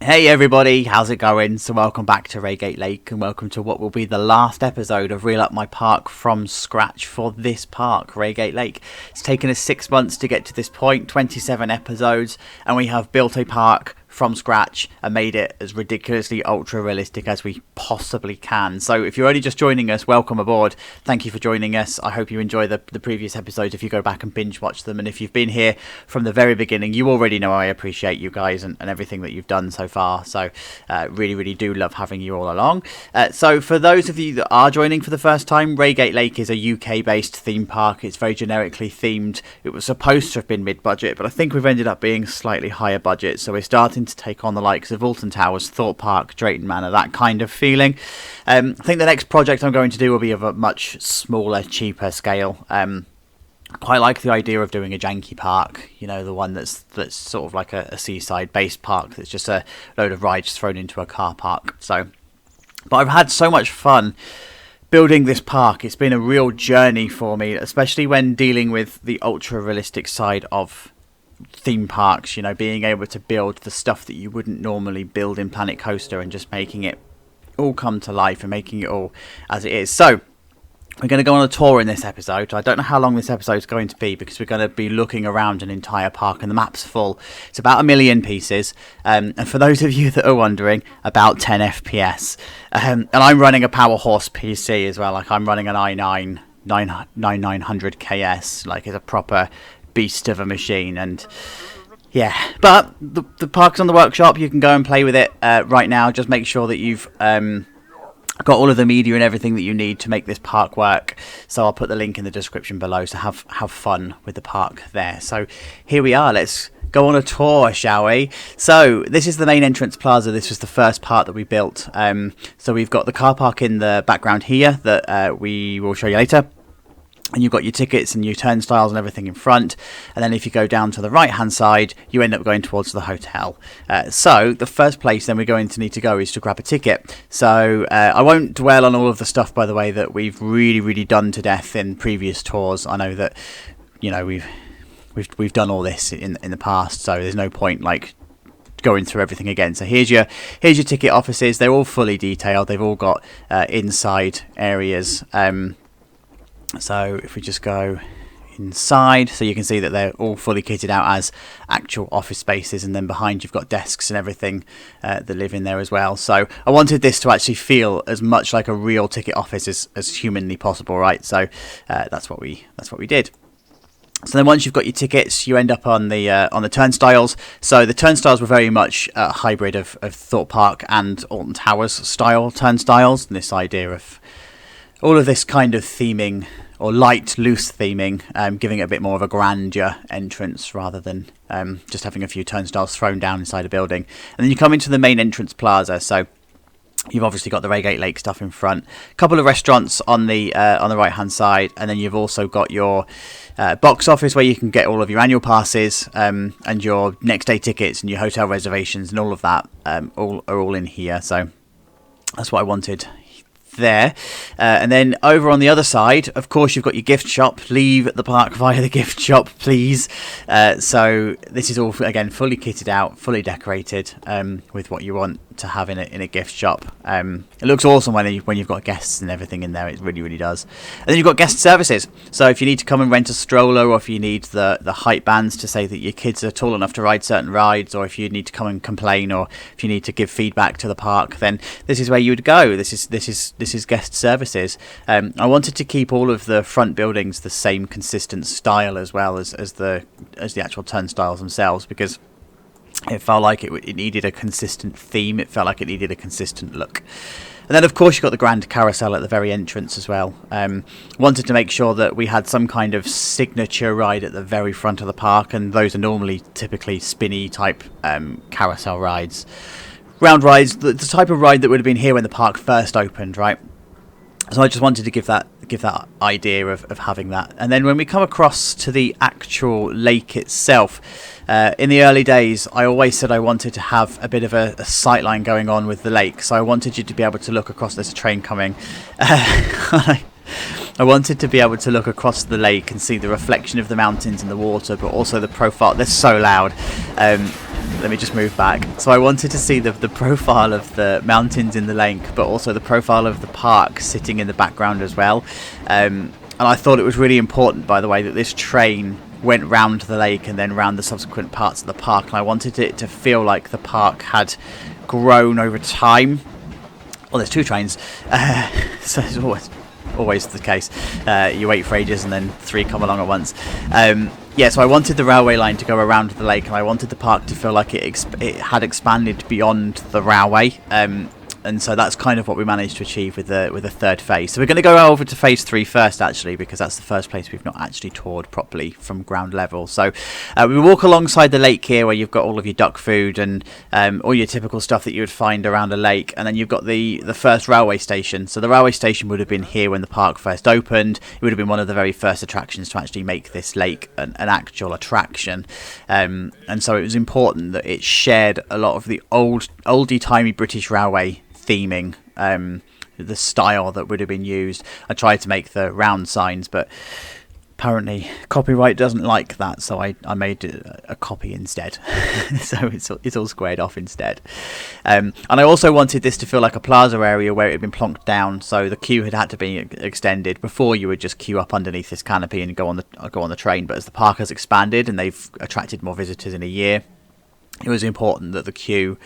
Hey everybody, how's it going? So welcome back to Raygate Lake and welcome to what will be the last episode of Reel Up My Park from scratch for this park, Raygate Lake. It's taken us 6 months to get to this point, 27 episodes, and we have built a park from scratch and made it as ridiculously ultra realistic as we possibly can. So if you're only just joining us, welcome aboard. Thank you for joining us. I hope you enjoy the previous episodes if you go back and binge watch them, and if you've been here from the very beginning, you already know I appreciate you guys and everything that you've done so far. So really do love having you all along. So for those of you that are joining for the first time, Raygate Lake is a UK based theme park. It's very generically themed. It was supposed to have been mid-budget, but I think we've ended up being slightly higher budget, so we're starting to take on the likes of Alton Towers, Thorpe Park, Drayton Manor, that kind of feeling. I think the next project I'm going to do will be of a much smaller, cheaper scale. Quite like the idea of doing a janky park, you know, the one that's sort of like a seaside based park that's just a load of rides thrown into a car park. But I've had so much fun building this park. It's been a real journey for me, especially when dealing with the ultra realistic side of theme parks, you know, being able to build the stuff that you wouldn't normally build in Planet Coaster and just making it all come to life and making it all as it is. So we're going to go on a tour in this episode. I don't know how long this episode is going to be because we're going to be looking around an entire park and the map's full. It's about 1 million pieces. And for those of you that are wondering, about 10 FPS. And I'm running a Power Horse PC as well. Like I'm running an i9 9900 KS. Like it's a proper beast of a machine. And yeah, but the park's on the workshop. You can go and play with it right now. Just make sure that you've got all of the media and everything that you need to make this park work. So I'll put the link in the description below, so have fun with the park there. So here we are, let's go on a tour, shall we? So this is the main entrance plaza. This was the first part that we built. So we've got the car park in the background here that we will show you later. And you've got your tickets and your turnstiles and everything in front. And then if you go down to the right hand side, you end up going towards the hotel. So the first place then we're going to need to go is to grab a ticket. So I won't dwell on all of the stuff, by the way, that we've really done to death in previous tours. I know that, you know, we've done all this in the past, so there's no point like going through everything again. So here's your ticket offices. They're all fully detailed. They've all got inside areas. So if we just go inside, so you can see that they're all fully kitted out as actual office spaces, and then behind you've got desks and everything that live in there as well. So I wanted this to actually feel as much like a real ticket office as humanly possible, right? So that's what we did. So then once you've got your tickets, you end up on the turnstiles. So the turnstiles were very much a hybrid of Thorpe Park and Alton Towers style turnstiles, and this idea of all of this kind of theming, or light, loose theming, giving it a bit more of a grandeur entrance rather than just having a few turnstiles thrown down inside a building. And then you come into the main entrance plaza. So you've obviously got the Raygate Lake stuff in front, a couple of restaurants on the right hand side, and then you've also got your box office where you can get all of your annual passes and your next day tickets and your hotel reservations and all of that are all in here. So that's what I wanted there. And then over on the other side, of course, you've got your gift shop. Leave the park via the gift shop, please. So this is all, again, fully kitted out, fully decorated with what you want to have in a gift shop. It looks awesome when you've got guests and everything in there. It really does. And then you've got guest services. So if you need to come and rent a stroller, or if you need the height bands to say that your kids are tall enough to ride certain rides, or if you need to come and complain, or if you need to give feedback to the park, then this is where you would go. This is guest services. I wanted to keep all of the front buildings the same consistent style as well as the actual turnstiles themselves, because it felt like it needed a consistent theme. It felt like it needed a consistent look. And then, of course, you've got the grand carousel at the very entrance as well. Wanted to make sure that we had some kind of signature ride at the very front of the park, and those are typically spinny type carousel rides. Round rides, the type of ride that would have been here when the park first opened, right? So I just wanted to give that idea of having that. And then when we come across to the actual lake itself, in the early days, I always said I wanted to have a bit of a sightline going on with the lake. So I wanted you to be able to look across. There's a train coming. I wanted to be able to look across the lake and see the reflection of the mountains in the water, but also the profile. They're so loud. let me just move back. So I wanted to see the profile of the mountains in the lake, but also the profile of the park sitting in the background as well. And I thought it was really important, by the way, that this train went round the lake and then round the subsequent parts of the park. And I wanted it to feel like the park had grown over time. Well, there's 2 trains, so it's always the case. You wait for ages and then 3 come along at once. Yeah, so I wanted the railway line to go around the lake, and I wanted the park to feel like it had expanded beyond the railway. And so that's kind of what we managed to achieve with the 3rd phase. So we're going to go over to phase 3 first, actually, because that's the first place we've not actually toured properly from ground level. So we walk alongside the lake here, where you've got all of your duck food and all your typical stuff that you would find around a lake. And then you've got the first railway station. So the railway station would have been here when the park first opened. It would have been one of the very first attractions to actually make this lake an actual attraction. And so it was important that it shared a lot of the oldie-timey British railway theming, the style that would have been used. I tried to make the round signs, but apparently copyright doesn't like that, so I made a copy instead. So it's all squared off instead. And I also wanted this to feel like a plaza area where it had been plonked down, so the queue had to be extended. Before, you would just queue up underneath this canopy and go on the train, but as the park has expanded and they've attracted more visitors in a year, it was important that the queue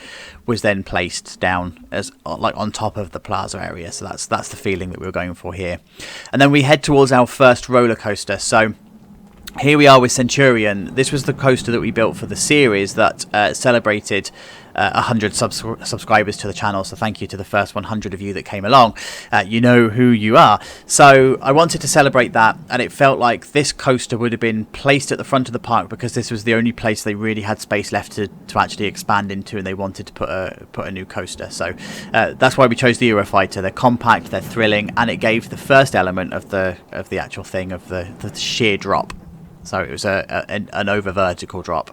was then placed down as like on top of the plaza area. So that's the feeling that we were going for here. And then we head towards our first roller coaster. So here we are with Centurion. This was the coaster that we built for the series that celebrated 100 subscribers to the channel. So thank you to the first 100 of you that came along. You know who you are. So I wanted to celebrate that, and it felt like this coaster would have been placed at the front of the park because this was the only place they really had space left to actually expand into, and they wanted to put a new coaster. So that's why we chose the Eurofighter. They're compact, they're thrilling, and it gave the first element of the actual thing of the sheer drop. So it was an over vertical drop.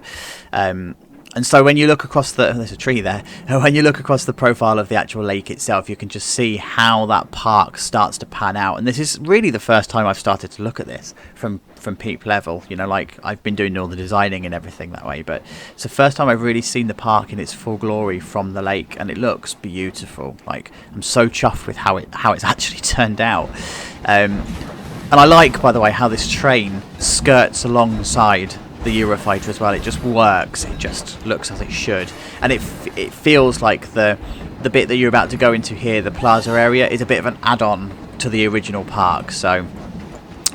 And so when you look across there's a tree there. When you look across the profile of the actual lake itself, you can just see how that park starts to pan out. And this is really the first time I've started to look at this from peep level. You know, like I've been doing all the designing and everything that way, but it's the first time I've really seen the park in its full glory from the lake, and it looks beautiful. Like, I'm so chuffed with how it's actually turned out. And I like, by the way, how this train skirts alongside the Eurofighter as well. It just works. It just looks as it should, and it feels like the bit that you're about to go into here, the Plaza Area, is a bit of an add-on to the original park. So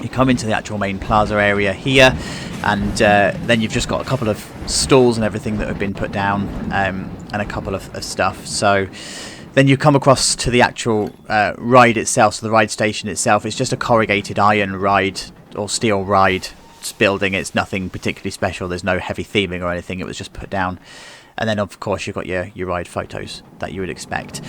you come into the actual main Plaza Area here, and then you've just got a couple of stalls and everything that have been put down, and a couple of stuff. So then you come across to the actual ride itself. So the ride station itself is just a corrugated iron ride or steel ride building. It's nothing particularly special. There's no heavy theming or anything. It was just put down. And then of course you've got your ride photos that you would expect.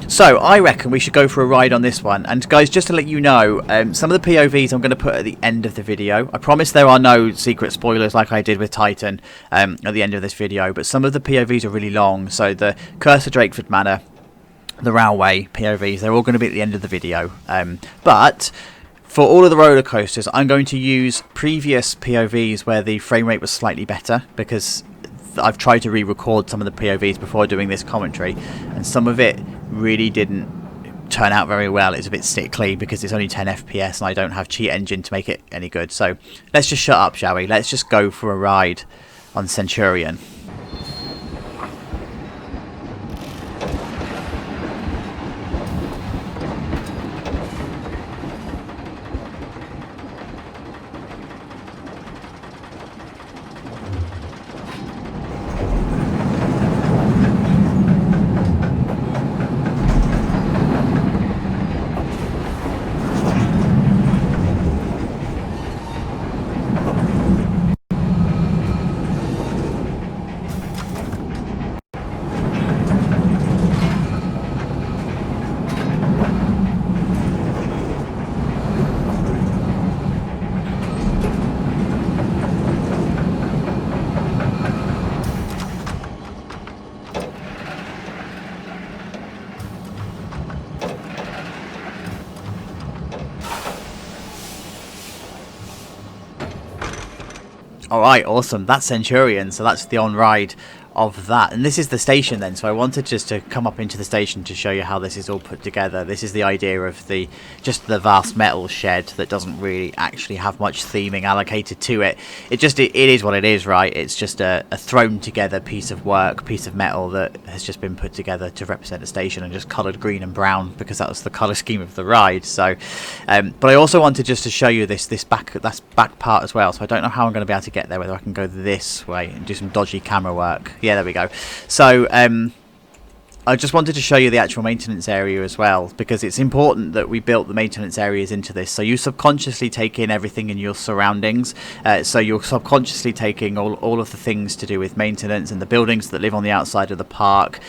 So I reckon we should go for a ride on this one. And guys, just to let you know, some of the POVs I'm going to put at the end of the video. I promise there are no secret spoilers like I did with Titan at the end of this video, but some of the POVs are really long. So the Curse of Drakeford Manor, the railway POVs, they're all going to be at the end of the video. But for all of the roller coasters, I'm going to use previous POVs where the frame rate was slightly better, because I've tried to re-record some of the POVs before doing this commentary, and some of it really didn't turn out very well. It's a bit sickly because it's only 10 FPS and I don't have Cheat Engine to make it any good. So let's just shut up, shall we? Let's just go for a ride on Centurion. Alright, awesome. That's Centurion, so that's the on-ride of that. And this is the station then, so I wanted just to come up into the station to show you how this is all put together. This is the idea of just the vast metal shed that doesn't really actually have much theming allocated to it. It is what it is, right? It's just a thrown together piece of work, piece of metal that has just been put together to represent a station and just coloured green and brown because that was the colour scheme of the ride. So but I also wanted just to show you this back part as well. So I don't know how I'm going to be able to get there, whether I can go this way and do some dodgy camera work. Yeah, there we go. So I just wanted to show you the actual maintenance area as well, because it's important that we built the maintenance areas into this. So you subconsciously take in everything in your surroundings. So you're subconsciously taking all of the things to do with maintenance and the buildings that live on the outside of the park,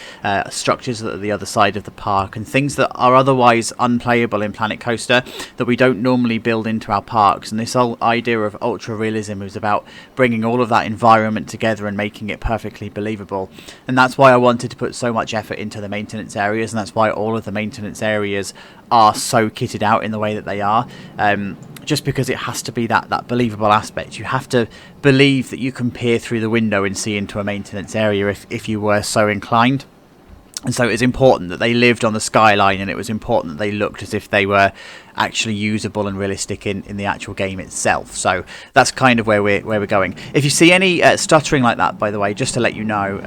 structures that are the other side of the park, and things that are otherwise unplayable in Planet Coaster that we don't normally build into our parks. And this whole idea of ultra realism is about bringing all of that environment together and making it perfectly believable. And that's why I wanted to put so much effort into the maintenance areas, and that's why all of the maintenance areas are so kitted out in the way that they are, just because it has to be that believable aspect. You have to believe that you can peer through the window and see into a maintenance area if you were so inclined. And so it was important that they lived on the skyline, and it was important that they looked as if they were actually usable and realistic in the actual game itself. So that's kind of where we're going. If you see any stuttering like that, by the way, just to let you know,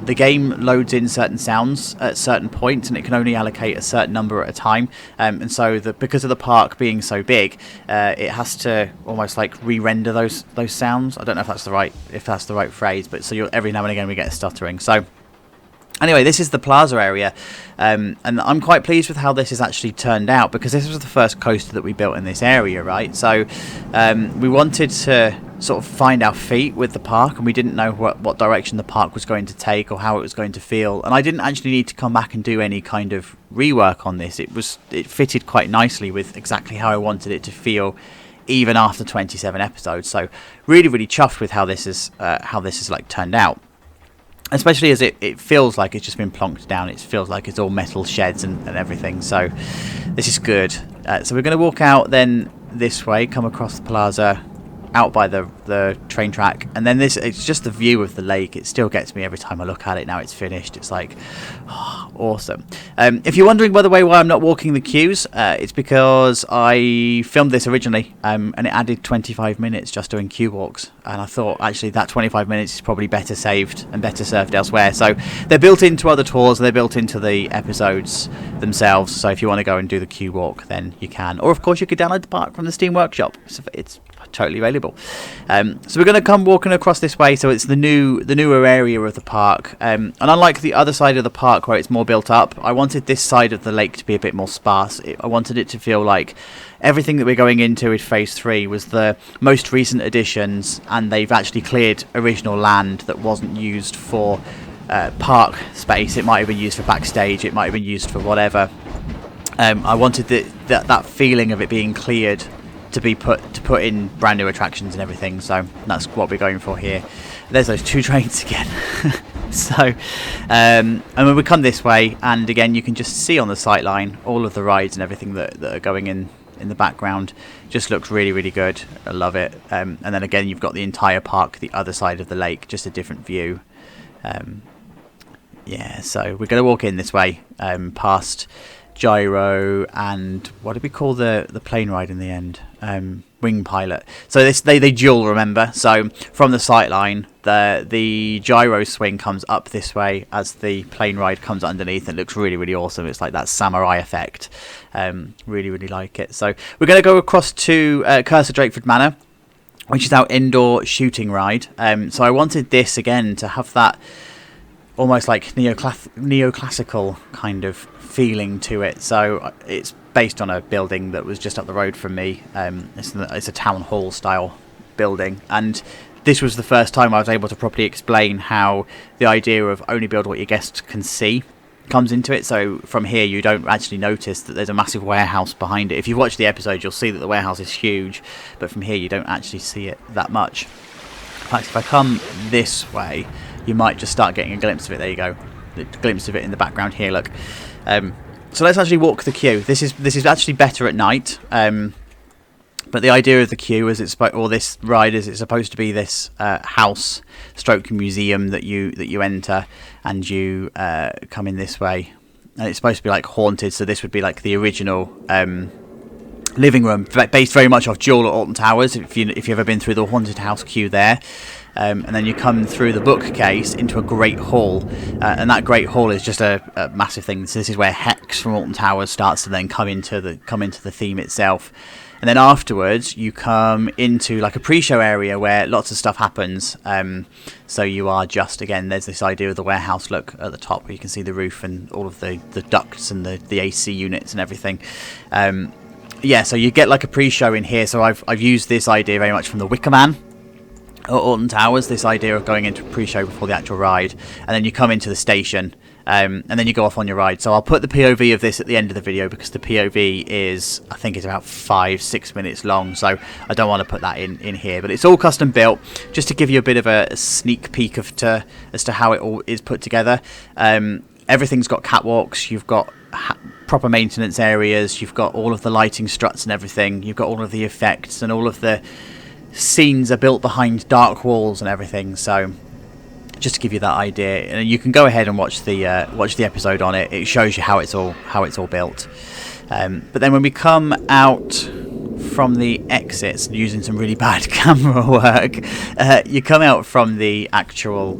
the game loads in certain sounds at certain points, and it can only allocate a certain number at a time. And so because of the park being so big, it has to almost like re-render those sounds. I don't know if that's the right phrase, but so every now and again we get stuttering. So anyway, this is the Plaza area, and I'm quite pleased with how this has actually turned out, because this was the first coaster that we built in this area, right? So we wanted to sort of find our feet with the park, and we didn't know what direction the park was going to take or how it was going to feel. And I didn't actually need to come back and do any kind of rework on this. It fitted quite nicely with exactly how I wanted it to feel, even after 27 episodes. So really, really chuffed with how this is like turned out. Especially as it feels like it's just been plonked down. It feels like it's all metal sheds and everything. So this is good. So we're going to walk out then this way, come across the plaza, out by the train track, and then it's just the view of the lake. It still gets me every time I look at it. Now it's finished, it's like, oh, awesome. If you're wondering, by the way, why I'm not walking the queues, it's because I filmed this originally, and it added 25 minutes just doing queue walks, and I thought actually that 25 minutes is probably better saved and better served elsewhere. So they're built into other tours, they're built into the episodes themselves. So if you want to go and do the queue walk, then you can, or of course you could download the park from the Steam Workshop. So it's totally available. So we're going to come walking across this way. So it's the newer area of the park, and unlike the other side of the park where it's more built up, I wanted this side of the lake to be a bit more sparse. I wanted it to feel like everything that we're going into with phase 3 was the most recent additions, and they've actually cleared original land that wasn't used for park space. It might have been used for backstage, it might have been used for whatever. I wanted that feeling of it being cleared to be put in brand new attractions and everything. So that's what we're going for here. There's those two trains again. So and when we come this way, and again you can just see on the sight line all of the rides and everything that are going in the background. Just looks really, really good. I love it. And then again you've got the entire park the other side of the lake, just a different view. Yeah, so we're going to walk in this way, past Gyro and what did we call the plane ride in the end? Wing Pilot. So they dual, remember? So from the sight line, the gyro swing comes up this way as the plane ride comes underneath. It looks really, really awesome. It's like that samurai effect. Really, really like it. So we're going to go across to Curse of Drakeford Manor, which is our indoor shooting ride. So I wanted this again to have that almost like neoclassical kind of feeling to it. So it's based on a building that was just up the road from me. It's a town hall style building, and this was the first time I was able to properly explain how the idea of only build what your guests can see comes into it. So from here you don't actually notice that there's a massive warehouse behind it. If you've watched the episode, you'll see that the warehouse is huge, but from here you don't actually see it that much. In fact, if I come this way, you might just start getting a glimpse of it. There you go, a glimpse of it in the background here, look. So let's actually walk the queue. This is actually better at night, But the idea of the queue is or this ride is it's supposed to be this house stroke museum that you enter, and you come in this way, and it's supposed to be like haunted. So this would be like the original living room, based very much off Jewel at Alton Towers. If you've ever been through the haunted house queue there. And then you come through the bookcase into a great hall, and that great hall is just a massive thing. So this is where Hex from Alton Towers starts to then come into the theme itself. And then afterwards, you come into like a pre-show area where lots of stuff happens. So you are just, again, there's this idea of the warehouse look at the top where you can see the roof and all of the ducts and the AC units and everything. Yeah, so you get like a pre-show in here. So I've used this idea very much from the Wicker Man at Alton Towers, this idea of going into a pre-show before the actual ride. And then you come into the station. And then you go off on your ride. So I'll put the POV of this at the end of the video, because the POV is, I think it's about 5-6 minutes long, so I don't want to put that in here. But it's all custom built, just to give you a bit of a sneak peek as to how it all is put together. Everything's got catwalks, you've got proper maintenance areas, you've got all of the lighting struts and everything, you've got all of the effects, and all of the scenes are built behind dark walls and everything. So just to give you that idea, and you can go ahead and watch the episode on it. It shows you how it's all built. But then when we come out from the exits, using some really bad camera work, you come out from the actual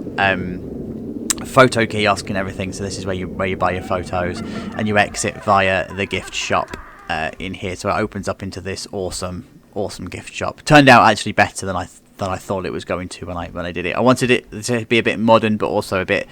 photo kiosk and everything. So this is where you buy your photos, and you exit via the gift shop in here. So it opens up into this awesome gift shop. Turned out actually better than I thought it was going to when I did it. I wanted it to be a bit modern, but also a bit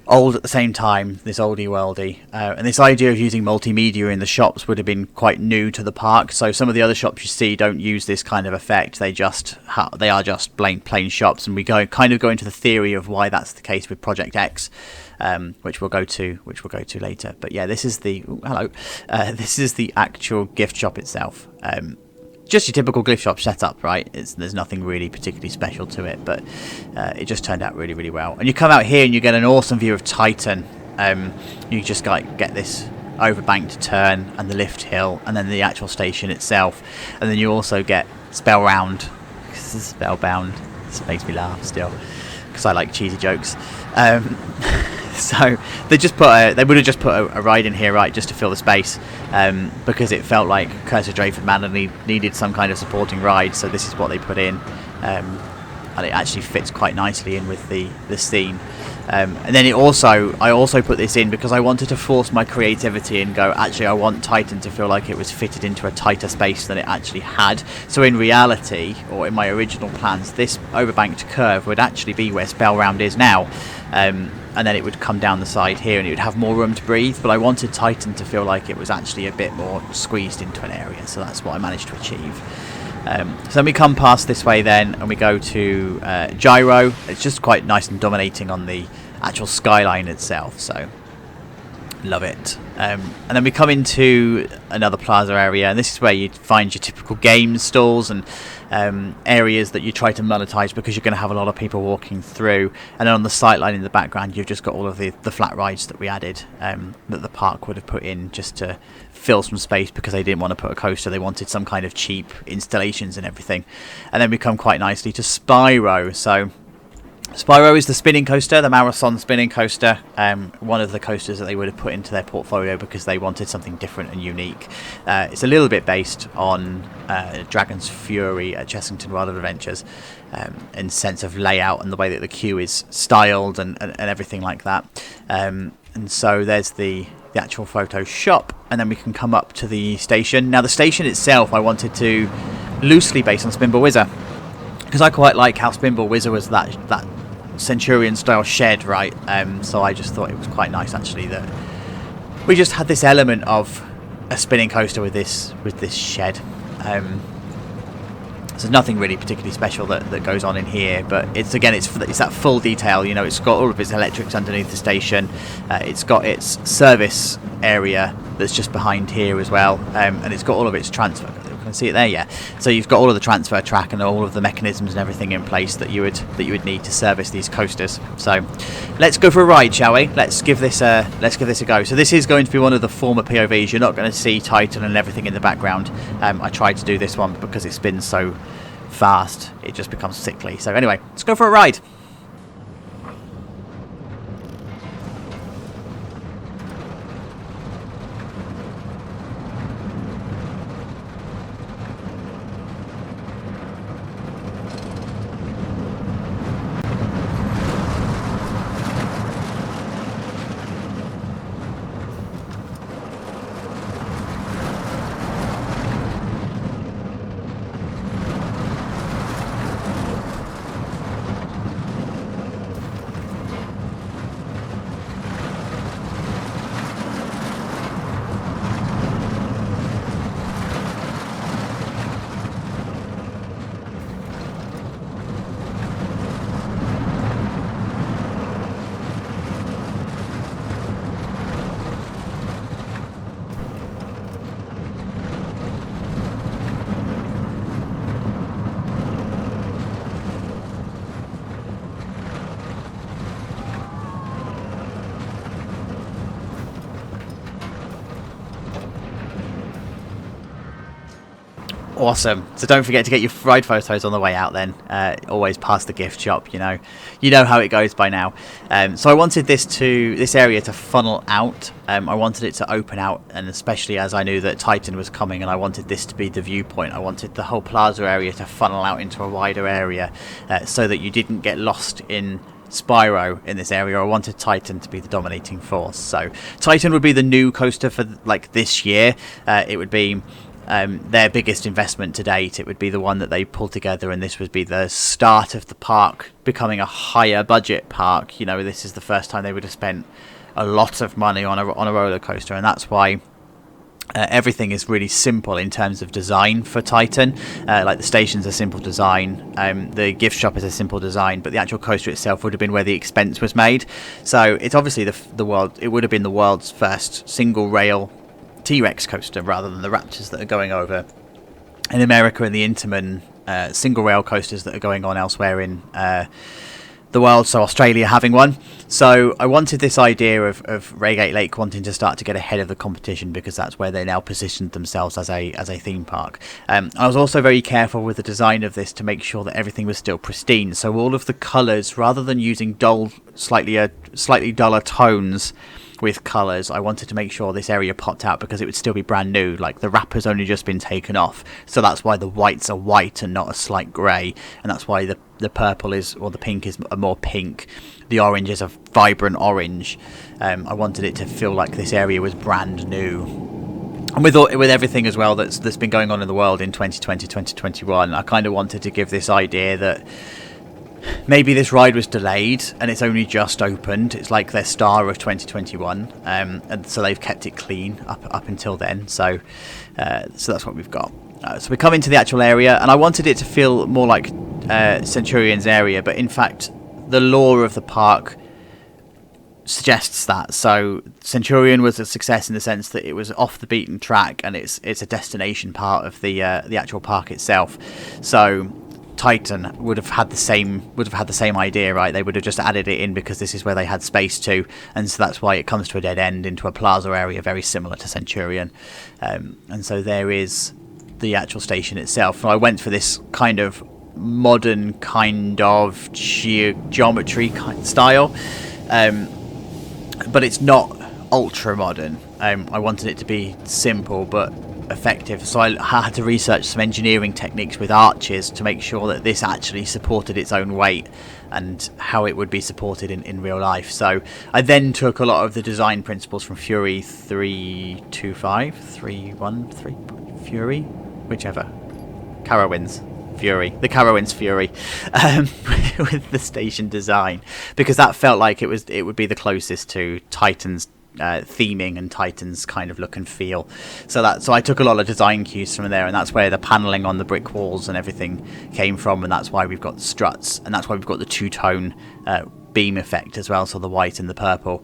old at the same time, this oldie worldy. And this idea of using multimedia in the shops would have been quite new to the park. So some of the other shops you see don't use this kind of effect. They are just plain shops, and we go into the theory of why that's the case with Project X, which we'll go to later. But yeah, this is the this is the actual gift shop itself. Just your typical gift shop setup, right? There's nothing really particularly special to it, but it just turned out really, really well. And you come out here and you get an awesome view of Titan. You just get this overbanked turn and the lift hill, and then the actual station itself. And then you also get Spellbound. This is Spellbound. This makes me laugh still, because I like cheesy jokes. So they would have just put a ride in here, right, just to fill the space, because it felt like Curse of Drakeford Manor needed some kind of supporting ride. So this is what they put in, and it actually fits quite nicely in with the scene. And then I also put this in because I wanted to force my creativity and go, actually I want Titan to feel like it was fitted into a tighter space than it actually had. So in reality, or in my original plans, this overbanked curve would actually be where Spellbound is now. And then it would come down the side here and it would have more room to breathe, but I wanted Titan to feel like it was actually a bit more squeezed into an area, so that's what I managed to achieve. So then we come past this way then, and we go to Gyro. It's just quite nice and dominating on the actual skyline itself, so love it. And then we come into another plaza area, and this is where you find your typical game stalls and areas that you try to monetize, because you're going to have a lot of people walking through. And then on the sightline in the background, you've just got all of the flat rides that we added, that the park would have put in just to fill some space, because they didn't want to put a coaster. They wanted some kind of cheap installations and everything. And then we come quite nicely to Spyro. So Spyro is the spinning coaster, the marathon spinning coaster, one of the coasters that they would have put into their portfolio because they wanted something different and unique. It's a little bit based on Dragon's Fury at Chessington World of Adventures, in sense of layout and the way that the queue is styled and everything like that. And so there's the actual photo shop, and then we can come up to the station. Now the station itself I wanted to loosely based on Spinball Whizzer, because I quite like how Spinball Whizzer was that Centurion style shed, right? So I just thought it was quite nice actually that we just had this element of a spinning coaster with this shed. So there's nothing really particularly special that goes on in here, but it's that full detail. You know, it's got all of its electrics underneath the station. It's got its service area that's just behind here as well, and it's got all of its transfer. see it there, yeah. So you've got all of the transfer track and all of the mechanisms and everything in place that you would need to service these coasters. So let's go for a ride, shall we? Let's give this a go. So this is going to be one of the former POVs. You're not going to see Titan and everything in the background. I tried to do this one because it's been so fast, it just becomes sickly. So anyway, let's go for a ride. Awesome. So don't forget to get your ride photos on the way out then. Always past the gift shop, you know how it goes by now. So I wanted this area to funnel out. I wanted it to open out, and especially as I knew that Titan was coming and I wanted this to be the viewpoint. I wanted the whole Plaza area to funnel out into a wider area so that you didn't get lost in Spyro in this area. I wanted Titan to be the dominating force. So Titan would be the new coaster for like this year. It would be their biggest investment to date. It would be the one that they pulled together, and this would be the start of the park becoming a higher budget park. You know, this is the first time they would have spent a lot of money on a roller coaster, and that's why everything is really simple in terms of design for Titan. Like the station's a simple design, the gift shop is a simple design, but the actual coaster itself would have been where the expense was made. So it's obviously it would have been the world's first single rail T-Rex coaster rather than the Raptors that are going over in America and the Intamin single rail coasters that are going on elsewhere in the world, so Australia having one. So I wanted this idea of Raygate Lake wanting to start to get ahead of the competition, because that's where they now positioned themselves as a theme park. I was also very careful with the design of this to make sure that everything was still pristine. So all of the colours, rather than using slightly duller tones with colours, I wanted to make sure this area popped out because it would still be brand new. Like the wrapper's only just been taken off, so that's why the whites are white and not a slight grey, and that's why the purple or the pink is a more pink, the orange is a vibrant orange. I wanted it to feel like this area was brand new. And with everything as well that's been going on in the world in 2020, 2021, I kind of wanted to give this idea that maybe this ride was delayed and it's only just opened. It's like their star of 2021, and so they've kept it clean up until then. So that's what we've got. So we come into the actual area, and I wanted it to feel more like Centurion's area, but in fact the lore of the park suggests that. So Centurion was a success in the sense that it was off the beaten track, and it's a destination part of the actual park itself. So Titan would have had the same idea, right? They would have just added it in because this is where they had space to, and so that's why it comes to a dead end into a plaza area very similar to Centurion. And so there is the actual station itself. And I went for this kind of modern kind of geometry style, but it's not ultra modern. I wanted it to be simple but effective, so I had to research some engineering techniques with arches to make sure that this actually supported its own weight and how it would be supported in real life. So I then took a lot of the design principles from Fury 325, 313, Fury, whichever, Carowinds Fury, the Carowinds Fury, with the station design, because that felt like it would be the closest to Titan's theming and Titan's kind of look and feel. So I took a lot of design cues from there, and that's where the paneling on the brick walls and everything came from, and that's why we've got the struts, and that's why we've got the two-tone beam effect as well, so the white and the purple.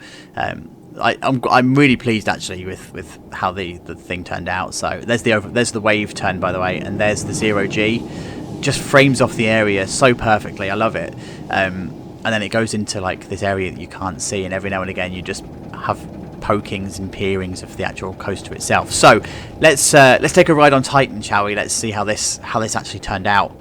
I'm really pleased actually with how the thing turned out. So there's the wave turn, by the way, and there's the 0G. Just frames off the area so perfectly. I love it. And then it goes into like this area that you can't see, and every now and again you just have pokings and peerings of the actual coaster itself. So let's take a ride on Titan, shall we? Let's see how this actually turned out.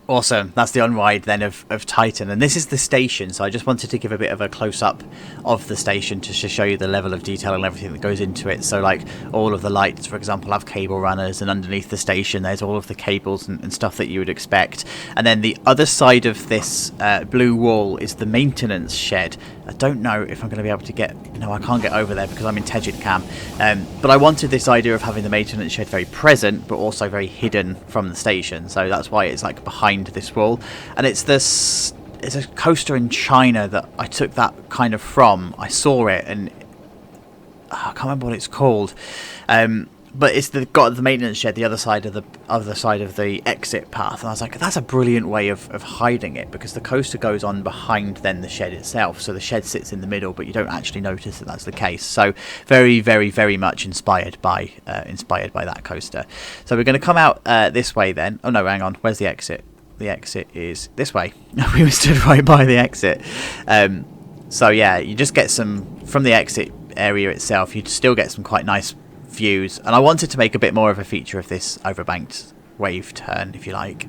Awesome. That's the on-ride then of Titan, and this is the station, so I just wanted to give a bit of a close-up of the station to show you the level of detail and everything that goes into it. So like all of the lights, for example, have cable runners, and underneath the station there's all of the cables and stuff that you would expect. And then the other side of this blue wall is the maintenance shed. I don't know if I'm going to be able to get... No, I can't get over there because I'm in Tegid Cam. But I wanted this idea of having the maintenance shed very present, but also very hidden from the station. So that's why it's like behind this wall. And it's a coaster in China that I took that kind of from. I saw it and... I can't remember what it's called. But it's got the maintenance shed the other side of the exit path, and I was like, that's a brilliant way of hiding it, because the coaster goes on behind then the shed itself, so the shed sits in the middle, but you don't actually notice that that's the case. So very, very, very much inspired by that coaster. So we're going to come out this way then. Oh no, hang on, where's the exit? The exit is this way. We stood right by the exit. So yeah, you just get some from the exit area itself. You still get some quite nice views, and I wanted to make a bit more of a feature of this overbanked wave turn, if you like,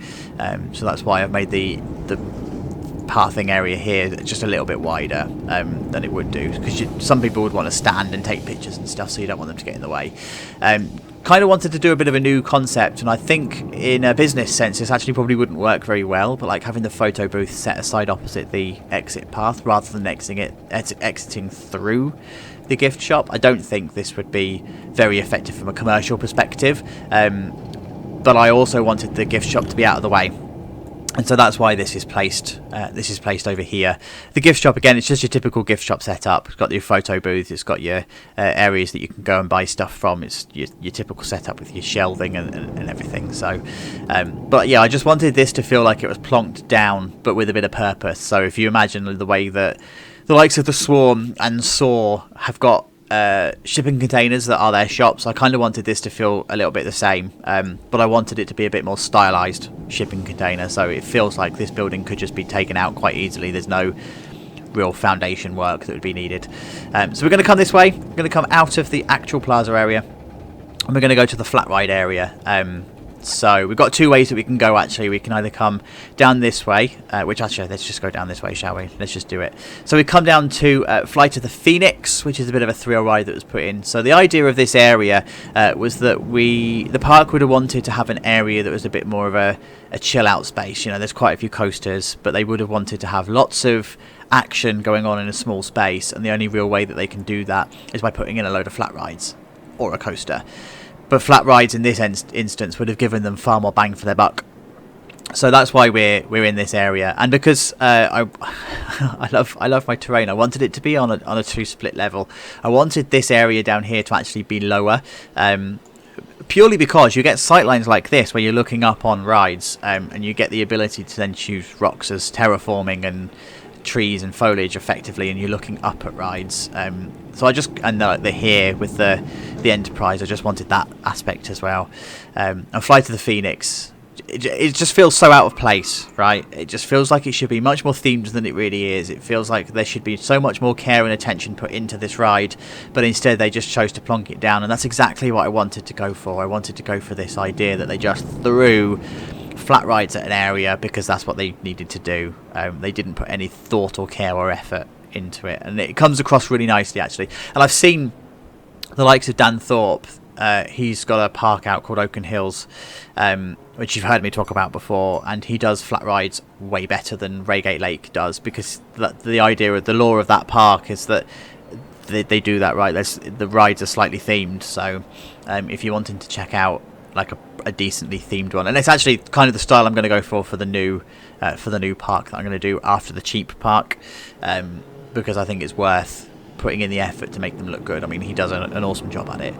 so that's why I've made the pathing area here just a little bit wider than it would do, because some people would want to stand and take pictures and stuff, so you don't want them to get in the way. Kind of wanted to do a bit of a new concept, and I think in a business sense this actually probably wouldn't work very well, but like having the photo booth set aside opposite the exit path rather than exiting through the gift shop, I don't think this would be very effective from a commercial perspective, but I also wanted the gift shop to be out of the way, and so that's why this is placed over here. The gift shop, again, it's just your typical gift shop setup. It's got your photo booth, it's got your areas that you can go and buy stuff from. It's your typical setup with your shelving and everything. So but yeah, I just wanted this to feel like it was plonked down but with a bit of purpose. So if you imagine the way that the likes of the Swarm and Saw have got shipping containers that are their shops, I kind of wanted this to feel a little bit the same, but I wanted it to be a bit more stylized shipping container, so it feels like this building could just be taken out quite easily. There's no real foundation work that would be needed. So we're going to come this way. We're going to come out of the actual Plaza area, and we're going to go to the flat ride area. So we've got two ways that we can go, actually. We can either come down this way, which actually, let's just go down this way, shall we? Let's just do it. So we come down to Flight of the Phoenix, which is a bit of a thrill ride that was put in. So the idea of this area was that the park would have wanted to have an area that was a bit more of a chill out space. You know, there's quite a few coasters, but they would have wanted to have lots of action going on in a small space, and the only real way that they can do that is by putting in a load of flat rides or a coaster. But flat rides in this instance would have given them far more bang for their buck. So that's why we're in this area, and because I I love my terrain. I wanted it to be on a 2 split level. I wanted this area down here to actually be lower, purely because you get sightlines like this where you're looking up on rides, and you get the ability to then choose rocks as terraforming and trees and foliage effectively, and you're looking up at rides. So I just, and the here with the Enterprise, I just wanted that aspect as well. And Flight of the Phoenix. It just feels so out of place, right? It just feels like it should be much more themed than it really is. It feels like there should be so much more care and attention put into this ride, but instead they just chose to plonk it down, and that's exactly what I wanted to go for. I wanted to go for this idea that they just threw flat rides at an area because that's what they needed to do. They didn't put any thought or care or effort into it, and it comes across really nicely, actually. And I've seen the likes of Dan Thorpe. He's got a park out called Oaken Hills, which you've heard me talk about before, and he does flat rides way better than Raygate Lake does, because the idea of the lore of that park is that they do that right. The rides are slightly themed, so if you're wanting to check out like a decently themed one, and it's actually kind of the style I'm going to go for the new park that I'm going to do after the cheap park, because I think it's worth putting in the effort to make them look good. I mean, he does an awesome job at it.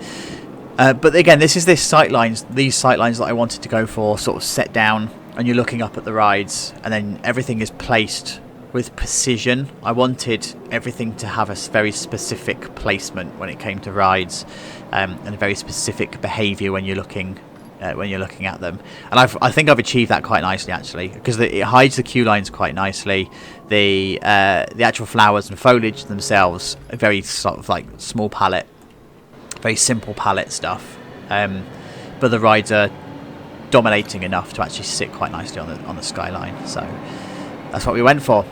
But again, these sightlines that I wanted to go for, sort of set down, and you're looking up at the rides, and then everything is placed with precision. I wanted everything to have a very specific placement when it came to rides, and a very specific behaviour when you're looking at them. And I think I've achieved that quite nicely, actually, because it hides the queue lines quite nicely. The actual flowers and foliage themselves are very sort of like small palette. Very simple palette stuff, but the rides are dominating enough to actually sit quite nicely on the skyline. So that's what we went for.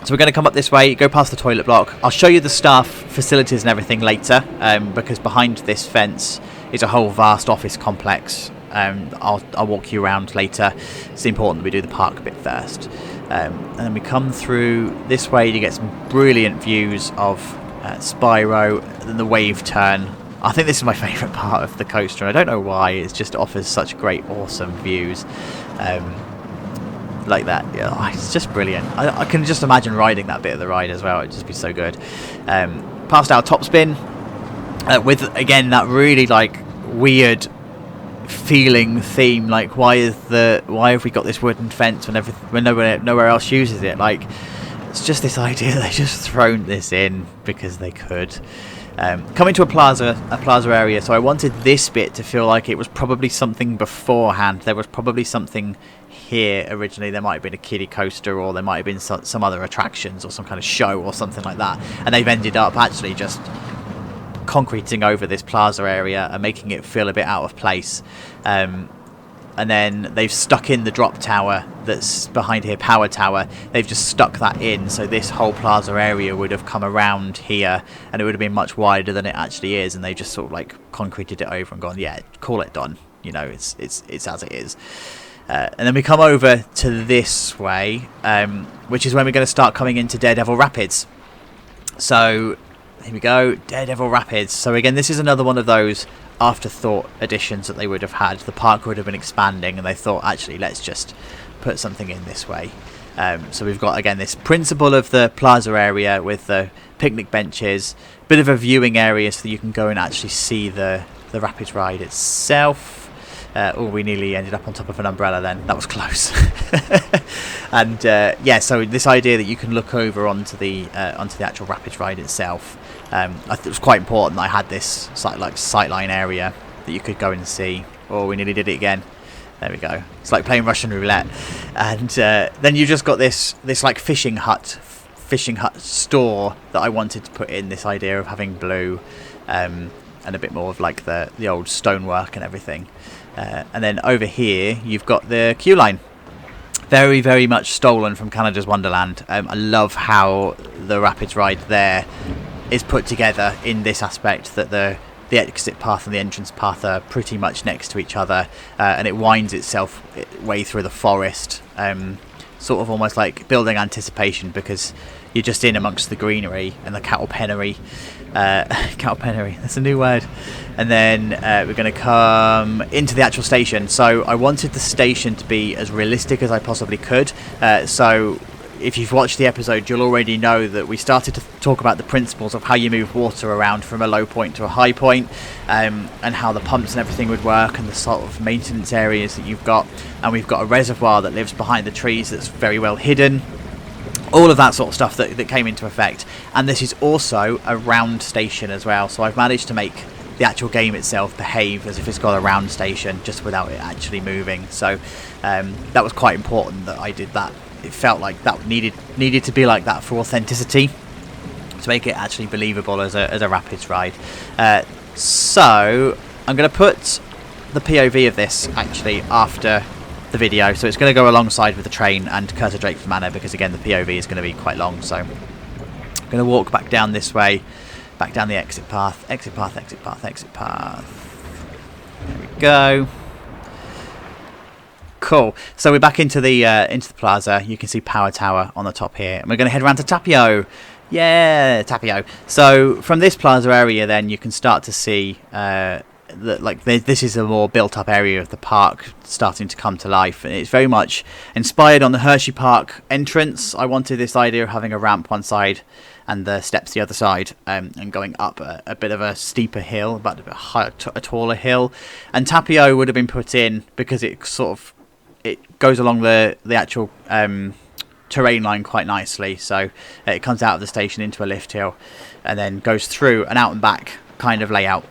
So we're going to come up this way, go past the toilet block. I'll show you the staff facilities and everything later, because behind this fence is a whole vast office complex. I'll walk you around later. It's important that we do the park bit first, and then we come through this way to get some brilliant views of Spyro and the wave turn. I think this is my favourite part of the coaster, and I don't know why. It just offers such great, awesome views like that. Yeah, it's just brilliant. I can just imagine riding that bit of the ride as well. It'd just be so good. Past our top spin with, again, that really like weird feeling theme. Like, why have we got this wooden fence when nowhere else uses it? Like, it's just this idea that they just thrown this in because they could. Coming to a plaza area, so I wanted this bit to feel like it was probably something beforehand. There was probably something here originally. There might have been a kiddie coaster, or there might have been some other attractions or some kind of show or something like that, and they've ended up actually just concreting over this plaza area and making it feel a bit out of place. And then they've stuck in the drop tower that's behind here, power tower. They've just stuck that in, so this whole plaza area would have come around here, and it would have been much wider than it actually is. And they just sort of like concreted it over and gone, yeah, call it done. You know, it's as it is. And then we come over to this way, which is when we're going to start coming into Daredevil Rapids. So here we go, Daredevil Rapids. So again, this is another one of those afterthought additions that they would have had. The park would have been expanding, and they thought, actually, let's just put something in this way. So we've got, again, this principle of the plaza area with the picnic benches, bit of a viewing area so that you can go and actually see the Rapids ride itself. We nearly ended up on top of an umbrella then. That was close. And yeah, so this idea that you can look over onto the actual Rapids ride itself. I thought it was quite important that I had this sightline area that you could go and see. Oh, we nearly did it again. There we go. It's like playing Russian roulette. And then you just got this like fishing hut store that I wanted to put in, this idea of having blue and a bit more of like the old stonework and everything. And then over here you've got the queue line, very, very much stolen from Canada's Wonderland. I love how the Rapids ride there is put together in this aspect, that the exit path and the entrance path are pretty much next to each other, and it winds itself way through the forest. sort of almost like building anticipation, because you're just in amongst the greenery and the cattle pennery. Cattle pennery, that's a new word. And then we're going to come into the actual station. So I wanted the station to be as realistic as I possibly could. So if you've watched the episode, you'll already know that we started to talk about the principles of how you move water around from a low point to a high point, and how the pumps and everything would work, and the sort of maintenance areas that you've got. And we've got a reservoir that lives behind the trees that's very well hidden. All of that sort of stuff that came into effect. And this is also a round station as well, so I've managed to make the actual game itself behave as if it's got a round station, just without it actually moving. So that was quite important that I did that. It felt like that needed to be like that for authenticity, to make it actually believable as a Rapids ride. So I'm going to put the POV of this actually after the video, so it's going to go alongside with the train and Curse of Drakeford Manor, because again the POV is going to be quite long. So I'm going to walk back down this way, back down the exit path. There we go. Cool. So we're back into the plaza. You can see Power Tower on the top here, and we're going to head around to Tapio. Yeah, Tapio. So from this plaza area, then you can start to see that this is a more built-up area of the park starting to come to life, and it's very much inspired on the Hershey Park entrance. I wanted this idea of having a ramp one side and the steps the other side, and going up a bit of a steeper hill, but a taller hill. And Tapio would have been put in because it goes along the actual terrain line quite nicely. So it comes out of the station into a lift hill and then goes through an out and back kind of layout.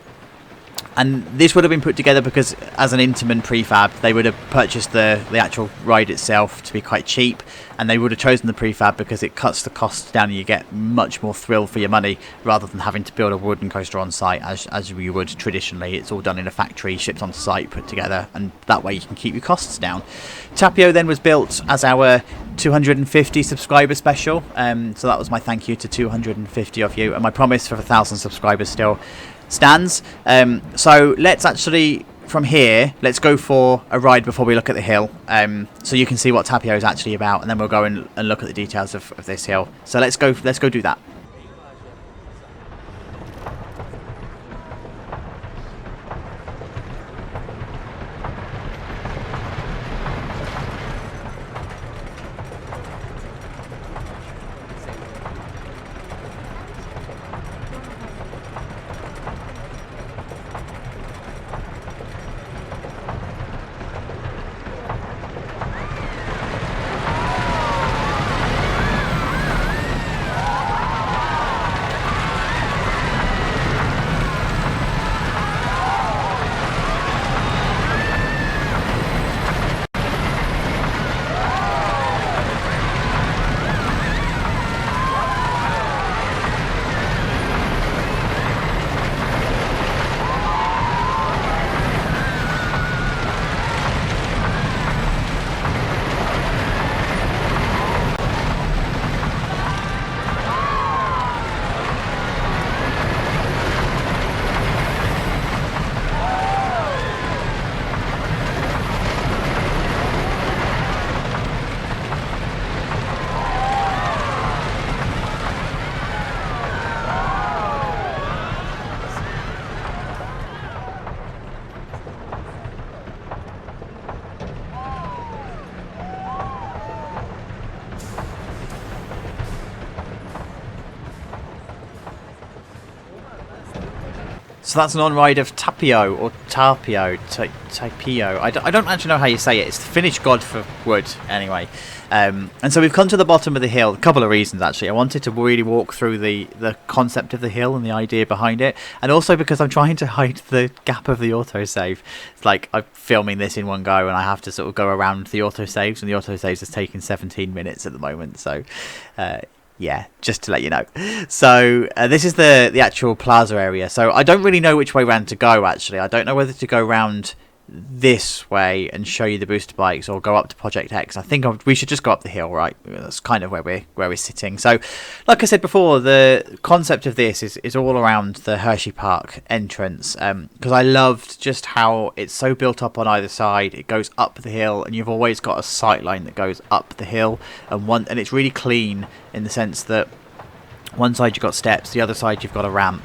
And this would have been put together because, as an Intamin prefab, they would have purchased the actual ride itself to be quite cheap, and they would have chosen the prefab because it cuts the costs down and you get much more thrill for your money, rather than having to build a wooden coaster on site as you would traditionally. It's all done in a factory, shipped on site, put together, and that way you can keep your costs down. Tapio then was built as our 250 subscriber special, so that was my thank you to 250 of you, and my promise for 1,000 subscribers still stands. So let's actually, from here, let's go for a ride before we look at the hill, so you can see what Tapio is actually about, and then we'll go and look at the details of this hill. So let's go do that. So that's an on-ride of Tapio, or Tapio. I don't actually know how you say it. It's the Finnish god for wood, anyway. And so we've come to the bottom of the hill. A couple of reasons, actually. I wanted to really walk through the concept of the hill and the idea behind it. And also because I'm trying to hide the gap of the autosave. It's like I'm filming this in one go and I have to sort of go around the autosaves. And the autosaves is taking 17 minutes at the moment. So... yeah, just to let you know. So this is the actual plaza area. So I don't really know which way round to go, actually. I don't know whether to go round this way and show you the booster bikes, or go up to Project X. I think we should just go up the hill, right? That's kind of where we're sitting. So like I said before, the concept of this is all around the Hershey Park entrance, because I loved just how it's so built up on either side. It goes up the hill, and you've always got a sight line that goes up the hill, and it's really clean in the sense that one side you've got steps, the other side you've got a ramp.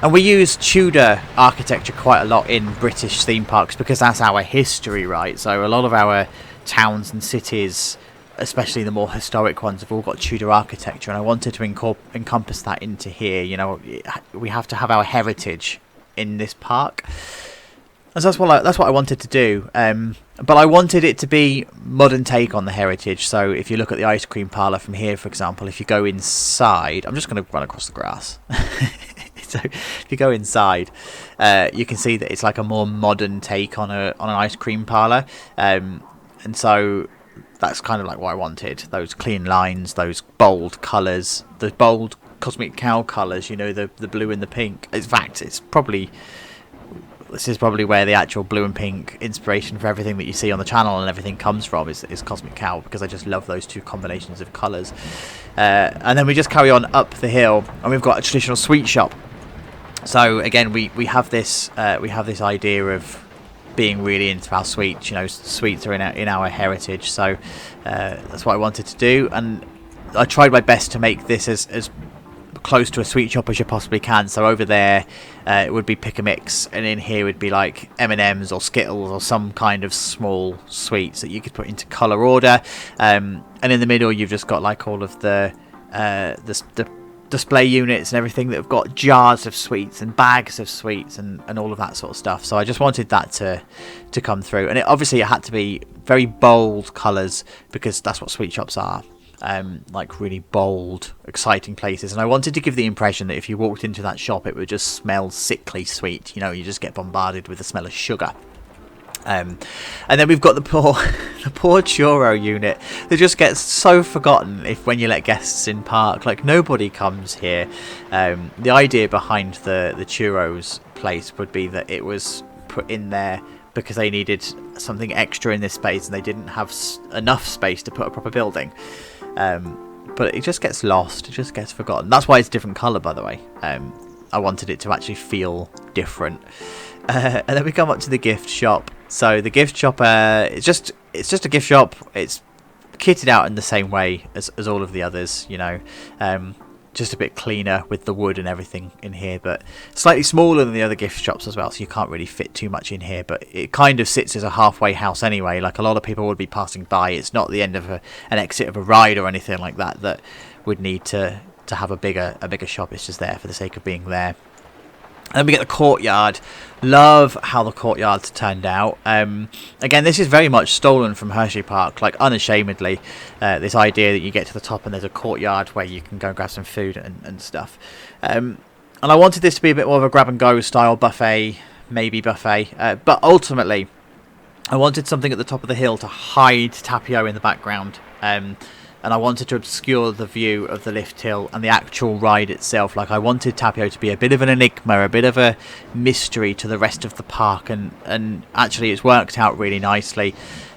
And we use Tudor architecture quite a lot in British theme parks because that's our history, right? So a lot of our towns and cities, especially the more historic ones, have all got Tudor architecture, and I wanted to encompass that into here. You know, we have to have our heritage in this park. And so that's what I wanted to do. But I wanted it to be modern take on the heritage. So if you look at the ice cream parlor from here, for example, if you go inside, I'm just going to run across the grass. So if you go inside, you can see that it's like a more modern take on an ice cream parlor. And so that's kind of like what I wanted. Those clean lines, those bold colours, the bold cosmic cow colours, you know, the blue and the pink. In fact, this is probably where the actual blue and pink inspiration for everything that you see on the channel and everything comes from, is Cosmic Cow, because I just love those two combinations of colours. And then we just carry on up the hill, and we've got a traditional sweet shop. So again, we have this idea of being really into our sweets. You know, sweets are in our heritage, so that's what I wanted to do, and I tried my best to make this as close to a sweet shop as you possibly can. So over there it would be pick a mix, and in here would be like M&Ms or Skittles or some kind of small sweets that you could put into colour order, and in the middle you've just got like all of the display units and everything that have got jars of sweets and bags of sweets and all of that sort of stuff. So I just wanted that to come through, and obviously it had to be very bold colours because that's what sweet shops are. Like really bold, exciting places, and I wanted to give the impression that if you walked into that shop it would just smell sickly sweet. You know, you just get bombarded with the smell of sugar. And then we've got the poor churro unit that just gets so forgotten when you let guests in park. Like, nobody comes here. The idea behind the churros place would be that it was put in there because they needed something extra in this space and they didn't have enough space to put a proper building. But it just gets lost, it just gets forgotten. That's why it's a different colour, by the way. I wanted it to actually feel different. And then we come up to the gift shop. So the gift shop, it's just a gift shop. It's kitted out in the same way as all of the others, you know. Just a bit cleaner with the wood and everything in here, but slightly smaller than the other gift shops as well, so you can't really fit too much in here. But it kind of sits as a halfway house anyway. Like, a lot of people would be passing by. It's not the end of an exit of a ride or anything like that would need to have a bigger shop. It's just there for the sake of being there. And then we get the courtyard. Love how the courtyard's turned out. Again, this is very much stolen from Hershey Park, like unashamedly. This idea that you get to the top and there's a courtyard where you can go and grab some food and stuff. And I wanted this to be a bit more of a grab-and-go style buffet, maybe buffet. But ultimately, I wanted something at the top of the hill to hide Tapio in the background. And I wanted to obscure the view of the lift hill and the actual ride itself. Like, I wanted Tapio to be a bit of an enigma, a bit of a mystery to the rest of the park, and actually it's worked out really nicely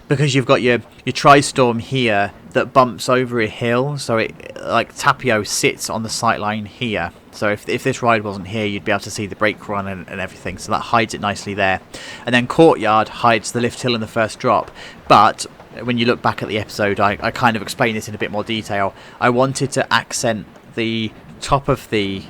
because you've got your tri-storm here that bumps over a hill, so it, like, Tapio sits on the sight line here. So if this ride wasn't here, you'd be able to see the brake run and everything, so that hides it nicely there. And then Courtyard hides the lift hill in the first drop, but when you look back at the episode, I kind of explained this in a bit more detail. I wanted to accent the top of the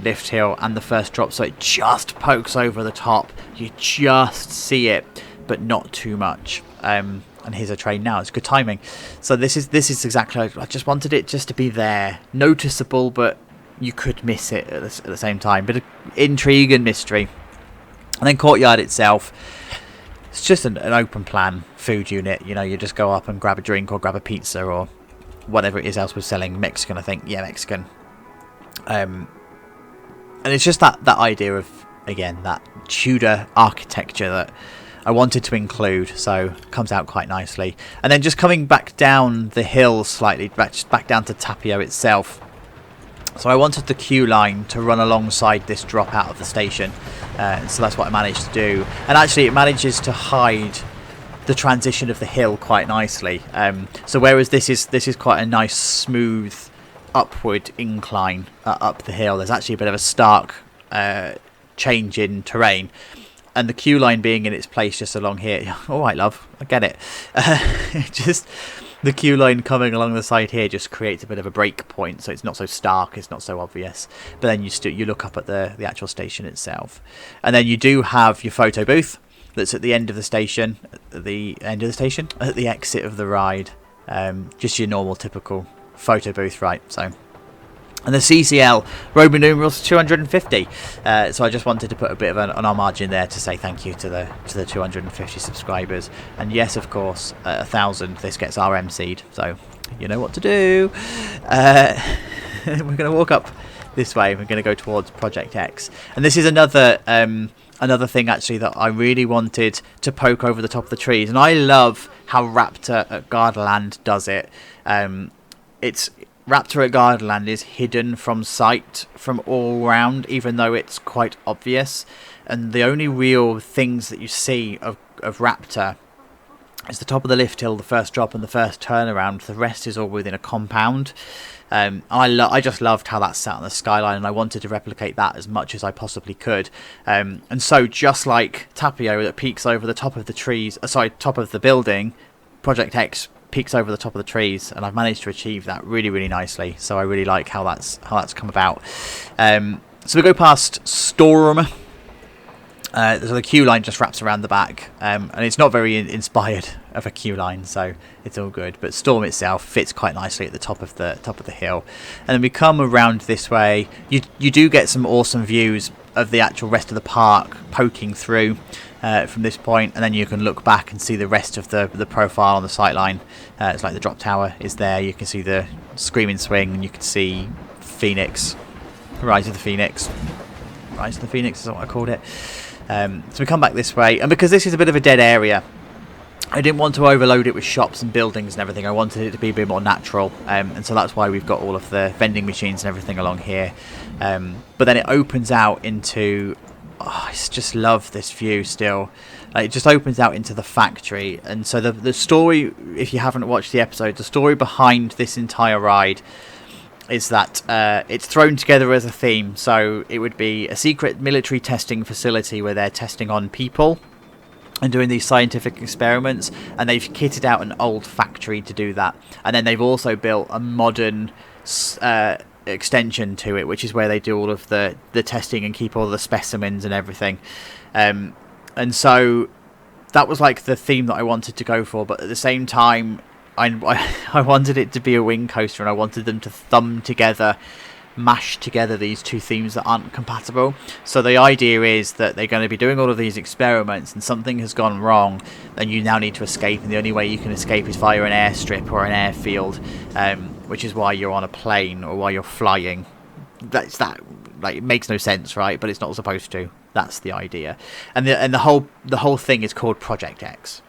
lift hill and the first drop, so it just pokes over the top. You just see it, but not too much. And here's a train now. It's good timing. So this is exactly. I just wanted it just to be there, noticeable, but you could miss it at the same time. Bit of intrigue and mystery. And then Courtyard itself. It's just an open plan food unit. You know, you just go up and grab a drink or grab a pizza or whatever it is else we're selling. Mexican, I think. Yeah, Mexican. And it's just that idea of, again, that Tudor architecture that I wanted to include. So it comes out quite nicely. And then just coming back down the hill slightly, back down to Tapio itself. So I wanted the queue line to run alongside this drop out of the station, so that's what I managed to do. And actually it manages to hide the transition of the hill quite nicely. So whereas this is quite a nice smooth upward incline up the hill, there's actually a bit of a stark change in terrain. And the queue line being in its place just along here. All right, love, I get it. Just the queue line coming along the side here just creates a bit of a break point, so it's not so stark, it's not so obvious. But then you look up at the actual station itself, and then you do have your photo booth that's at the end of the station, at the exit of the ride. Just your normal, typical photo booth, right? So. And the CCL Roman numerals 250. So I just wanted to put a bit of an homage in there to say thank you to the 250 subscribers. And yes, of course, 1,000 this gets RMC'd. So you know what to do. We're going to walk up this way. We're going to go towards Project X. And this is another thing actually that I really wanted to poke over the top of the trees. And I love how Raptor at Gardaland does it. Raptor at Gardaland is hidden from sight from all round, even though it's quite obvious. And the only real things that you see of Raptor is the top of the lift hill, the first drop and the first turnaround. The rest is all within a compound. I just loved how that sat on the skyline, and I wanted to replicate that as much as I possibly could. And so just like Tapio that peeks over the top of the trees, top of the building, Project X peeks over the top of the trees, and I've managed to achieve that really, really nicely. So I really like how that's come about. So we go past Storm. So the queue line just wraps around the back, and it's not very inspired of a queue line, so it's all good. But Storm itself fits quite nicely at the top of the hill, and then we come around this way. You do get some awesome views of the actual rest of the park poking through from this point, and then you can look back and see the rest of the profile on the sightline. It's like the drop tower is there. You can see the Screaming Swing, and you can see Phoenix, Rise of the Phoenix. Rise of the Phoenix is what I called it. So we come back this way, and because this is a bit of a dead area, I didn't want to overload it with shops and buildings and everything. I wanted it to be a bit more natural, and so that's why we've got all of the vending machines and everything along here. But then it opens out into... I just love this view still. It just opens out into the factory, and so the story, if you haven't watched the episode, the story behind this entire ride is that it's thrown together as a theme. So it would be a secret military testing facility where they're testing on people and doing these scientific experiments, and they've kitted out an old factory to do that, and then they've also built a modern extension to it, which is where they do all of the testing and keep all the specimens and everything. And so that was like the theme that I wanted to go for, but at the same time I wanted it to be a wing coaster, and I wanted them to mash together these two themes that aren't compatible. So the idea is that they're going to be doing all of these experiments, and something has gone wrong, and you now need to escape, and the only way you can escape is via an airstrip or an airfield, which is why you're on a plane or why you're flying. It makes no sense, right? But it's not supposed to. That's the idea, and the whole thing is called Project X.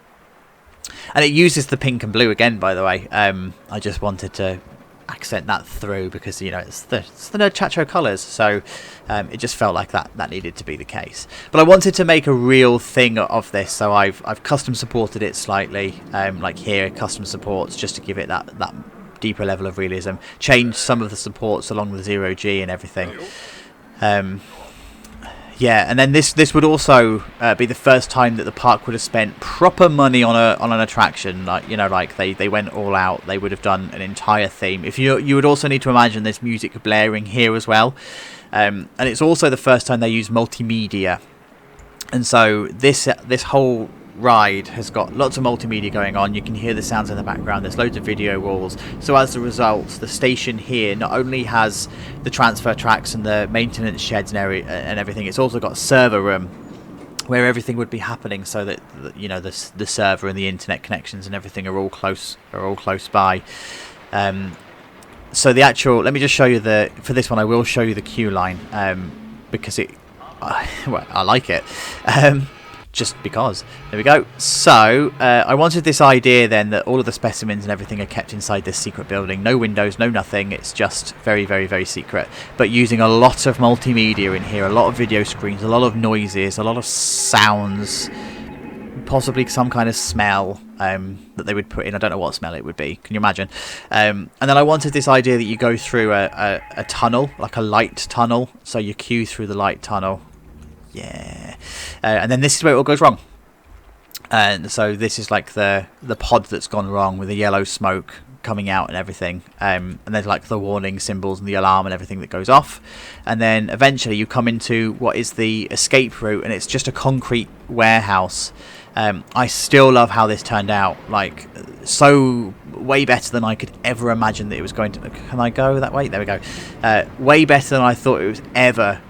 And it uses the pink and blue again, by the way. I just wanted to accent that through because, you know, it's the Nerd Chat Show colours, so it just felt like that needed to be the case. But I wanted to make a real thing of this, so I've custom supported it slightly, like here, custom supports, just to give it that deeper level of realism. Changed some of the supports along the 0G and everything. Yeah, and then this would also be the first time that the park would have spent proper money on an attraction. Like, you know, like they went all out. They would have done an entire theme. If you would also need to imagine there's music blaring here as well, and it's also the first time they use multimedia. And so this whole ride has got lots of multimedia going on. You can hear the sounds in the background. There's loads of video walls. So as a result, the station here not only has the transfer tracks and the maintenance sheds and everything, it's also got a server room where everything would be happening, so that, you know, the server and the internet connections and everything are all close by. So the actual, let me just show you for this one I will show you the queue line, because I like it. just because. There we go. So I wanted this idea then that all of the specimens and everything are kept inside this secret building. No windows, no nothing. It's just very, very, very secret. But using a lot of multimedia in here, a lot of video screens, a lot of noises, a lot of sounds, possibly some kind of smell that they would put in. I don't know what smell it would be. Can you imagine? And then I wanted this idea that you go through a tunnel, like a light tunnel. So you queue through the light tunnel. Yeah. And then this is where it all goes wrong. And so this is like the pod that's gone wrong with the yellow smoke coming out and everything. And there's like the warning symbols and the alarm and everything that goes off. And then eventually you come into what is the escape route, and it's just a concrete warehouse. I still love how this turned out, like so way better than I could ever imagine that it was going to. Can I go that way? There we go. Way better than I thought it was ever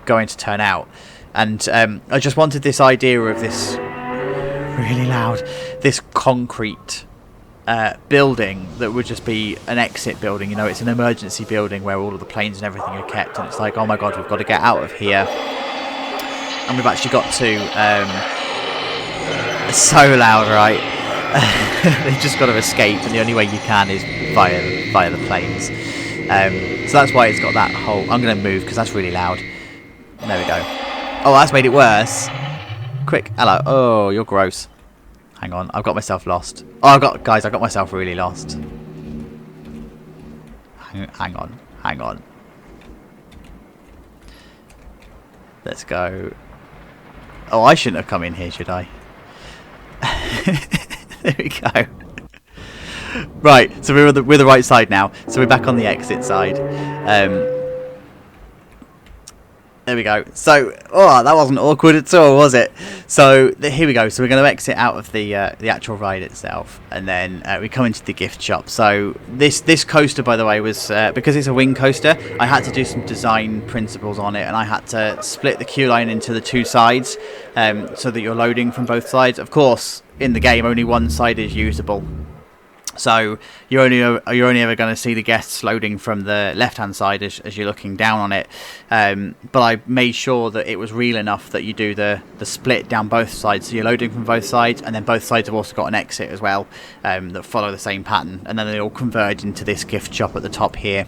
going to turn out. And I just wanted this idea of this really loud, this concrete building that would just be an exit building. You know, it's an emergency building where all of the planes and everything are kept, and it's like, oh my god, we've got to get out of here. And we've actually got to. It's so loud, right? They've just got to escape, and the only way you can is via the planes. So that's why it's got that whole. I'm going to move because that's really loud. There we go. Oh, that's made it worse. Quick, hello. Oh, you're gross. Hang on, I've got myself lost. Oh, I got myself really lost. Hang on. Let's go. Oh, I shouldn't have come in here, should I? There we go. Right, so we're the right side now. So we're back on the exit side. There we go. So, oh, that wasn't awkward at all, was it? So here we go. So we're going to exit out of the actual ride itself, and then we come into the gift shop. So this coaster, by the way, was because it's a wing coaster. I had to do some design principles on it, and I had to split the queue line into the two sides, so that you're loading from both sides. Of course, in the game, only one side is usable. So you're only ever going to see the guests loading from the left-hand side as you're looking down on it. But I made sure that it was real enough that you do the split down both sides. So you're loading from both sides, and then both sides have also got an exit as well that follow the same pattern. And then they all converge into this gift shop at the top here.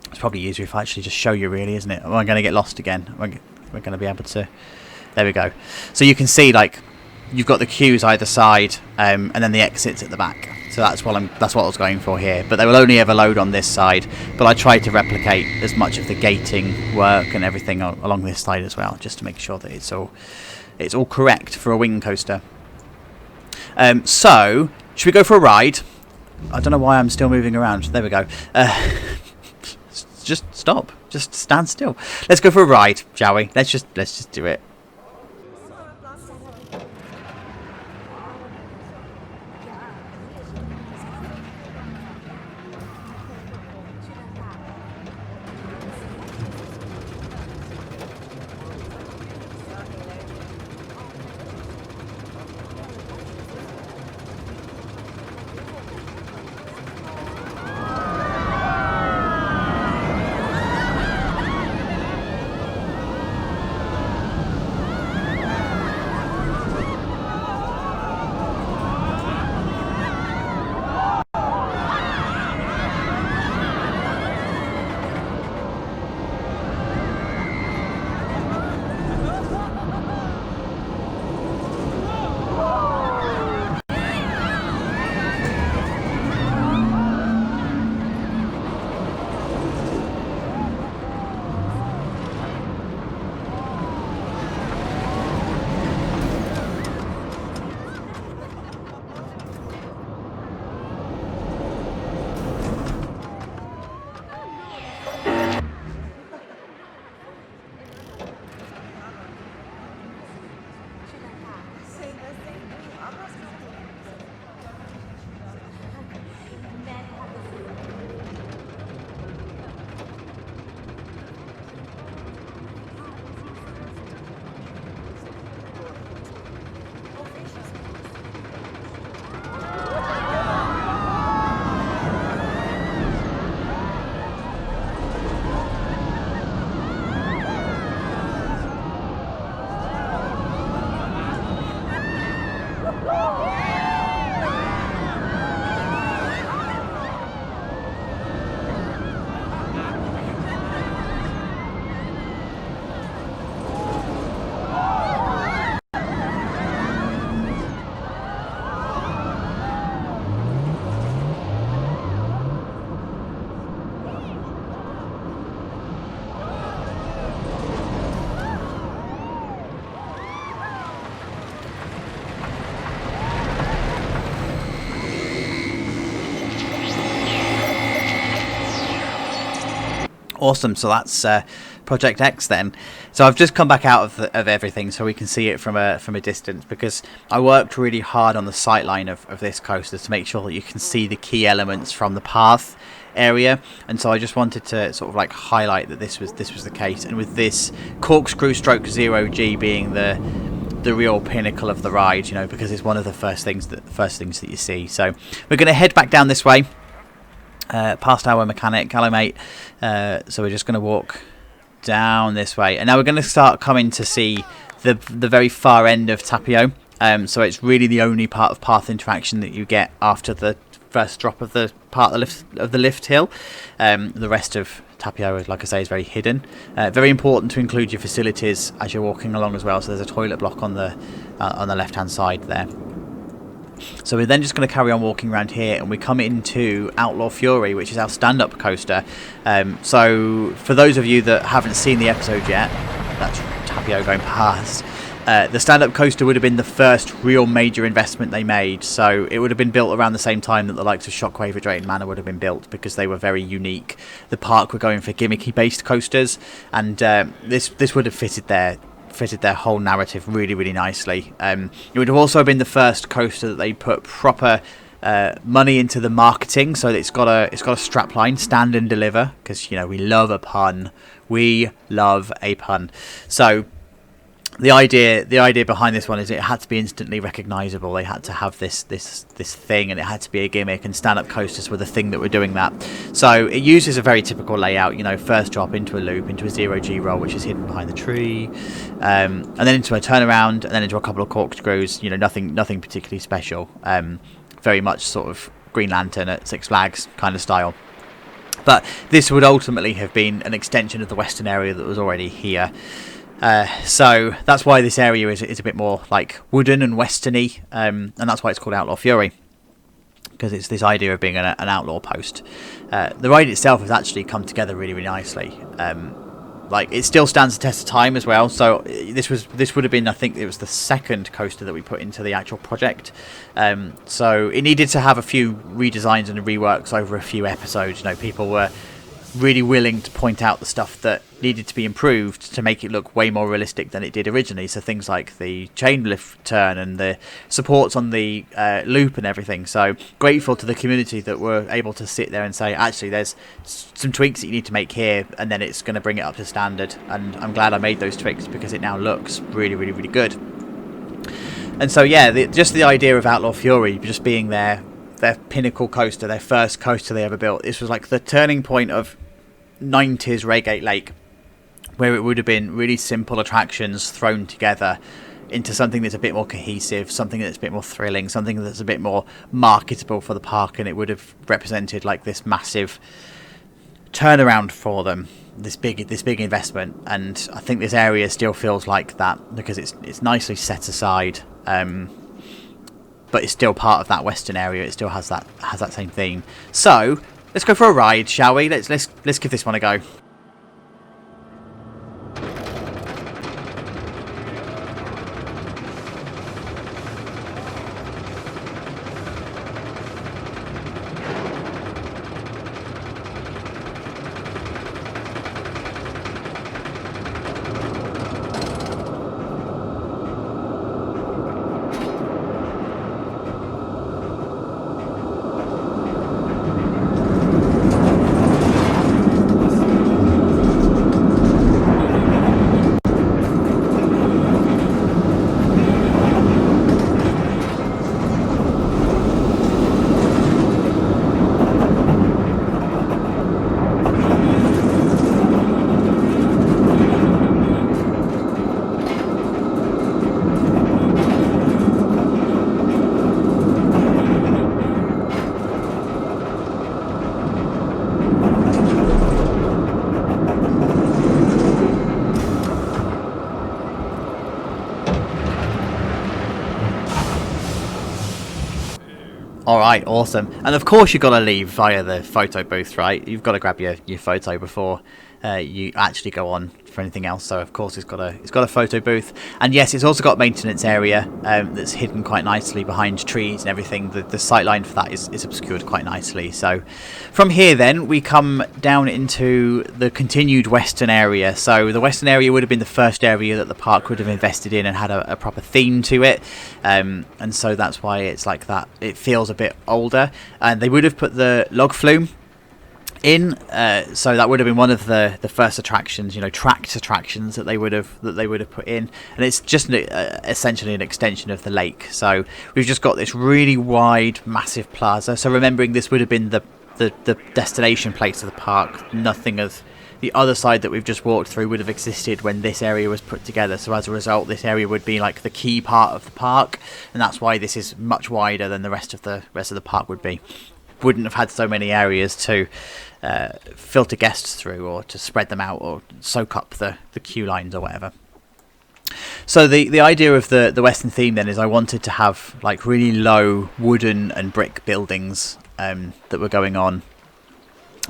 It's probably easier if I actually just show you, really, isn't it? Am I going to get lost again? We're going to be able to... There we go. So you can see, like, you've got the queues either side, and then the exits at the back. So that's what I was going for here. But they will only ever load on this side. But I tried to replicate as much of the gating work and everything along this side as well, just to make sure that it's all correct for a wing coaster. So should we go for a ride? I don't know why I'm still moving around. There we go. Just stop. Just stand still. Let's go for a ride, shall we? Let's just do it. Awesome. So that's Project X then. So I've just come back out of everything so we can see it from a distance, because I worked really hard on the sightline of this coaster to make sure that you can see the key elements from the path area, and so I just wanted to sort of like highlight that this was the case. And with this corkscrew stroke 0G being the real pinnacle of the ride, you know, because it's one of the first things that you see. So we're going to head back down this way, past our mechanic. Hello, mate. So we're just going to walk down this way, and now we're going to start coming to see the very far end of Tapio. So it's really the only part of path interaction that you get after the first drop of the part of the lift hill. The rest of Tapio, like I say, is very hidden. Very important to include your facilities as you're walking along as well. So there's a toilet block on the left hand side there. So we're then just going to carry on walking around here, and we come into Outlaw Fury, which is our stand-up coaster. So for those of you that haven't seen the episode yet, that's Tapio going past. The stand-up coaster would have been the first real major investment they made, so it would have been built around the same time that the likes of Shockwave at Drayton Manor would have been built, because they were very unique. The park were going for gimmicky-based coasters, and this would have fitted their whole narrative really nicely. It would have also been the first coaster that they put proper money into the marketing, so it's got a strapline, stand and deliver, because you know we love a pun. So the idea behind this one is it had to be instantly recognizable. They had to have this thing, and it had to be a gimmick, and stand-up coasters were the thing that were doing that. So it uses a very typical layout, you know, first drop into a loop, into a 0G roll, which is hidden behind the tree, and then into a turnaround, and then into a couple of corkscrews. You know, nothing particularly special. Very much sort of Green Lantern at Six Flags kind of style. But this would ultimately have been an extension of the western area that was already here. So that's why this area is a bit more like wooden and westerny, and that's why it's called Outlaw Fury, because it's this idea of being an outlaw post. The ride itself has actually come together really nicely. Like, it still stands the test of time as well. So this would have been, I think it was the second coaster that we put into the actual project. So it needed to have a few redesigns and reworks over a few episodes. You know, people were really willing to point out the stuff that needed to be improved to make it look way more realistic than it did originally. So things like the chain lift turn and the supports on the loop and everything. So grateful to the community that were able to sit there and say, actually, there's some tweaks that you need to make here, and then it's going to bring it up to standard. And I'm glad I made those tweaks, because it now looks really good. And so yeah, just the idea of Outlaw Fury just being their pinnacle coaster, their first coaster they ever built. This was like the turning point of 90s Raygate Lake, where it would have been really simple attractions thrown together into something that's a bit more cohesive, something that's a bit more thrilling, something that's a bit more marketable for the park, and it would have represented like this massive turnaround for them, this big investment. And I think this area still feels like that, because it's nicely set aside, but it's still part of that western area. It still has that same theme. So let's go for a ride, shall we? Let's give this one a go. Alright, awesome. And of course you've got to leave via the photo booth, right? You've got to grab your photo before you actually go on for anything else. So of course it's got a photo booth, and yes, it's also got a maintenance area that's hidden quite nicely behind trees and everything. The sight line for that is obscured quite nicely. So from here then we come down into the continued western area. So the western area would have been the first area that the park would have invested in and had a proper theme to it, and so that's why it's like that. It feels a bit older, and they would have put the log flume in, so that would have been one of the first attractions, tracked attractions that they would have put in, and it's just essentially an extension of the lake. So we've just got this really wide, massive plaza. So remembering this would have been the destination place of the park. Nothing of the other side that we've just walked through would have existed when this area was put together. So as a result, this area would be like the key part of the park, and that's why this is much wider than the rest of the park would be. Wouldn't have had so many areas to filter guests through, or to spread them out, or soak up the queue lines or whatever. So the idea of the western theme then is I wanted to have like really low wooden and brick buildings that were going on.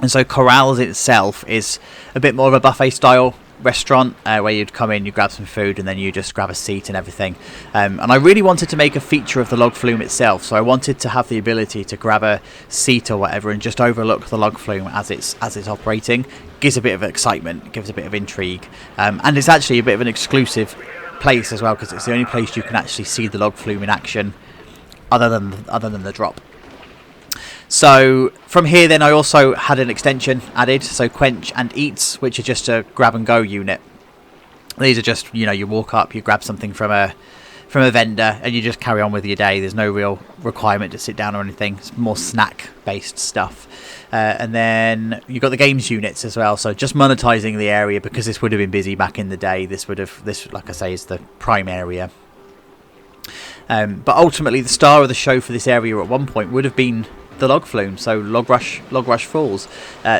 And so Corrals itself is a bit more of a buffet style restaurant, where you'd come in, you grab some food, and then you just grab a seat and everything. And I really wanted to make a feature of the log flume itself, so I wanted to have the ability to grab a seat or whatever and just overlook the log flume as it's operating. Gives a bit of excitement, gives a bit of intrigue, and it's actually a bit of an exclusive place as well, because it's the only place you can actually see the log flume in action, other than the drop. So from here then I also had an extension added, so Quench and Eats, which are just a grab and go unit. These are just, you walk up, you grab something from a vendor, and you just carry on with your day. There's no real requirement to sit down or anything. It's more snack based stuff. And then you've got the games units as well, so just monetizing the area, because this would have been busy back in the day. This like I say, is the prime area. But ultimately the star of the show for this area at one point would have been the log flume, so Log Rush Falls.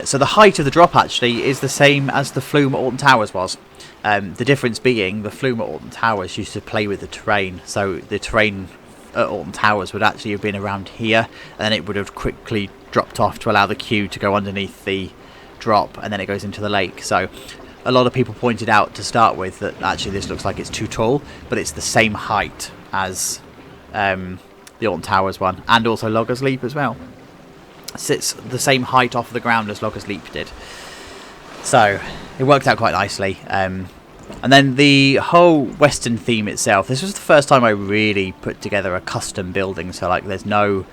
So the height of the drop actually is the same as the flume at Alton Towers was. The difference being the flume at Alton Towers used to play with the terrain, so the terrain at Alton Towers would actually have been around here, and then it would have quickly dropped off to allow the queue to go underneath the drop, and then it goes into the lake. So a lot of people pointed out to start with that actually this looks like it's too tall, but it's the same height as the Alton Towers one, and also Loggers Leap as well. Sits the same height off the ground as Loggers Leap did, so it worked out quite nicely. And then the whole western theme itself, this was the first time I really put together a custom building, so like there's no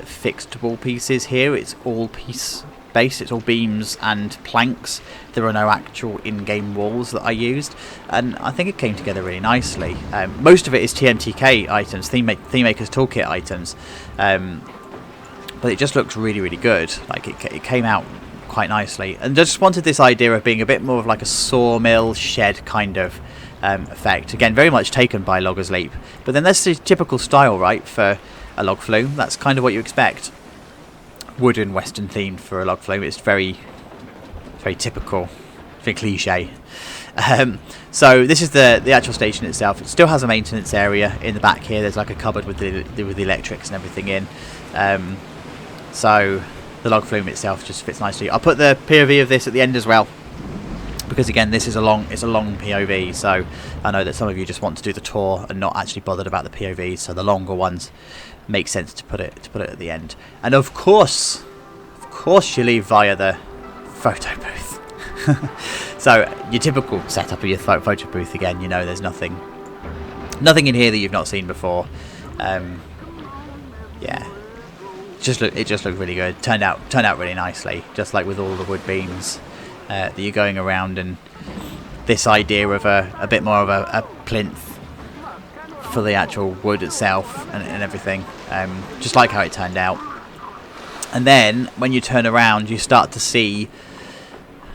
fixed wall pieces here. It's all piece based, it's all beams and planks. There are no actual in-game walls that I used, and I think it came together really nicely. Most of it is TMTK items, Theme Maker's Toolkit items, but it just looks really, really good. Like it came out quite nicely, and just wanted this idea of being a bit more of like a sawmill shed kind of effect. Again, very much taken by Loggers Leap, but then that's the typical style, right, for a log flume. That's kind of what you expect. Wooden western themed for a log flume. It's very, very typical, very cliche. So this is the actual station itself. It still has a maintenance area in the back here. There's like a cupboard with the electrics and everything in. So the log flume itself just fits nicely. I'll put the POV of this at the end as well, because again this is a long POV, so I know that some of you just want to do the tour and not actually bothered about the POVs, so the longer ones make sense to put it at the end. And of course you leave via the photo booth. So your typical setup of your photo booth again, there's nothing in here that you've not seen before. Yeah, it just looked really good. Turned out really nicely, just like with all the wood beams that you're going around, and this idea of a bit more of a plinth for the actual wood itself and everything. Just like how it turned out. And then when you turn around, you start to see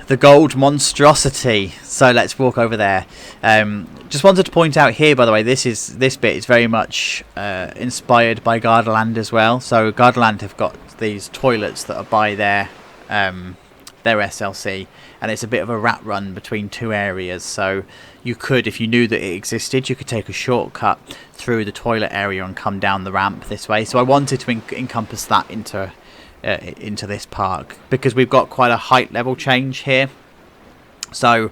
the gold monstrosity. So let's walk over there. Just wanted to point out here, by the way, this bit is very much inspired by Gardaland as well. So Gardaland have got these toilets that are by their SLC, and it's a bit of a rat run between two areas. So you could, if you knew that it existed, you could take a shortcut through the toilet area and come down the ramp this way. So I wanted to encompass that into this park, because we've got quite a height level change here. So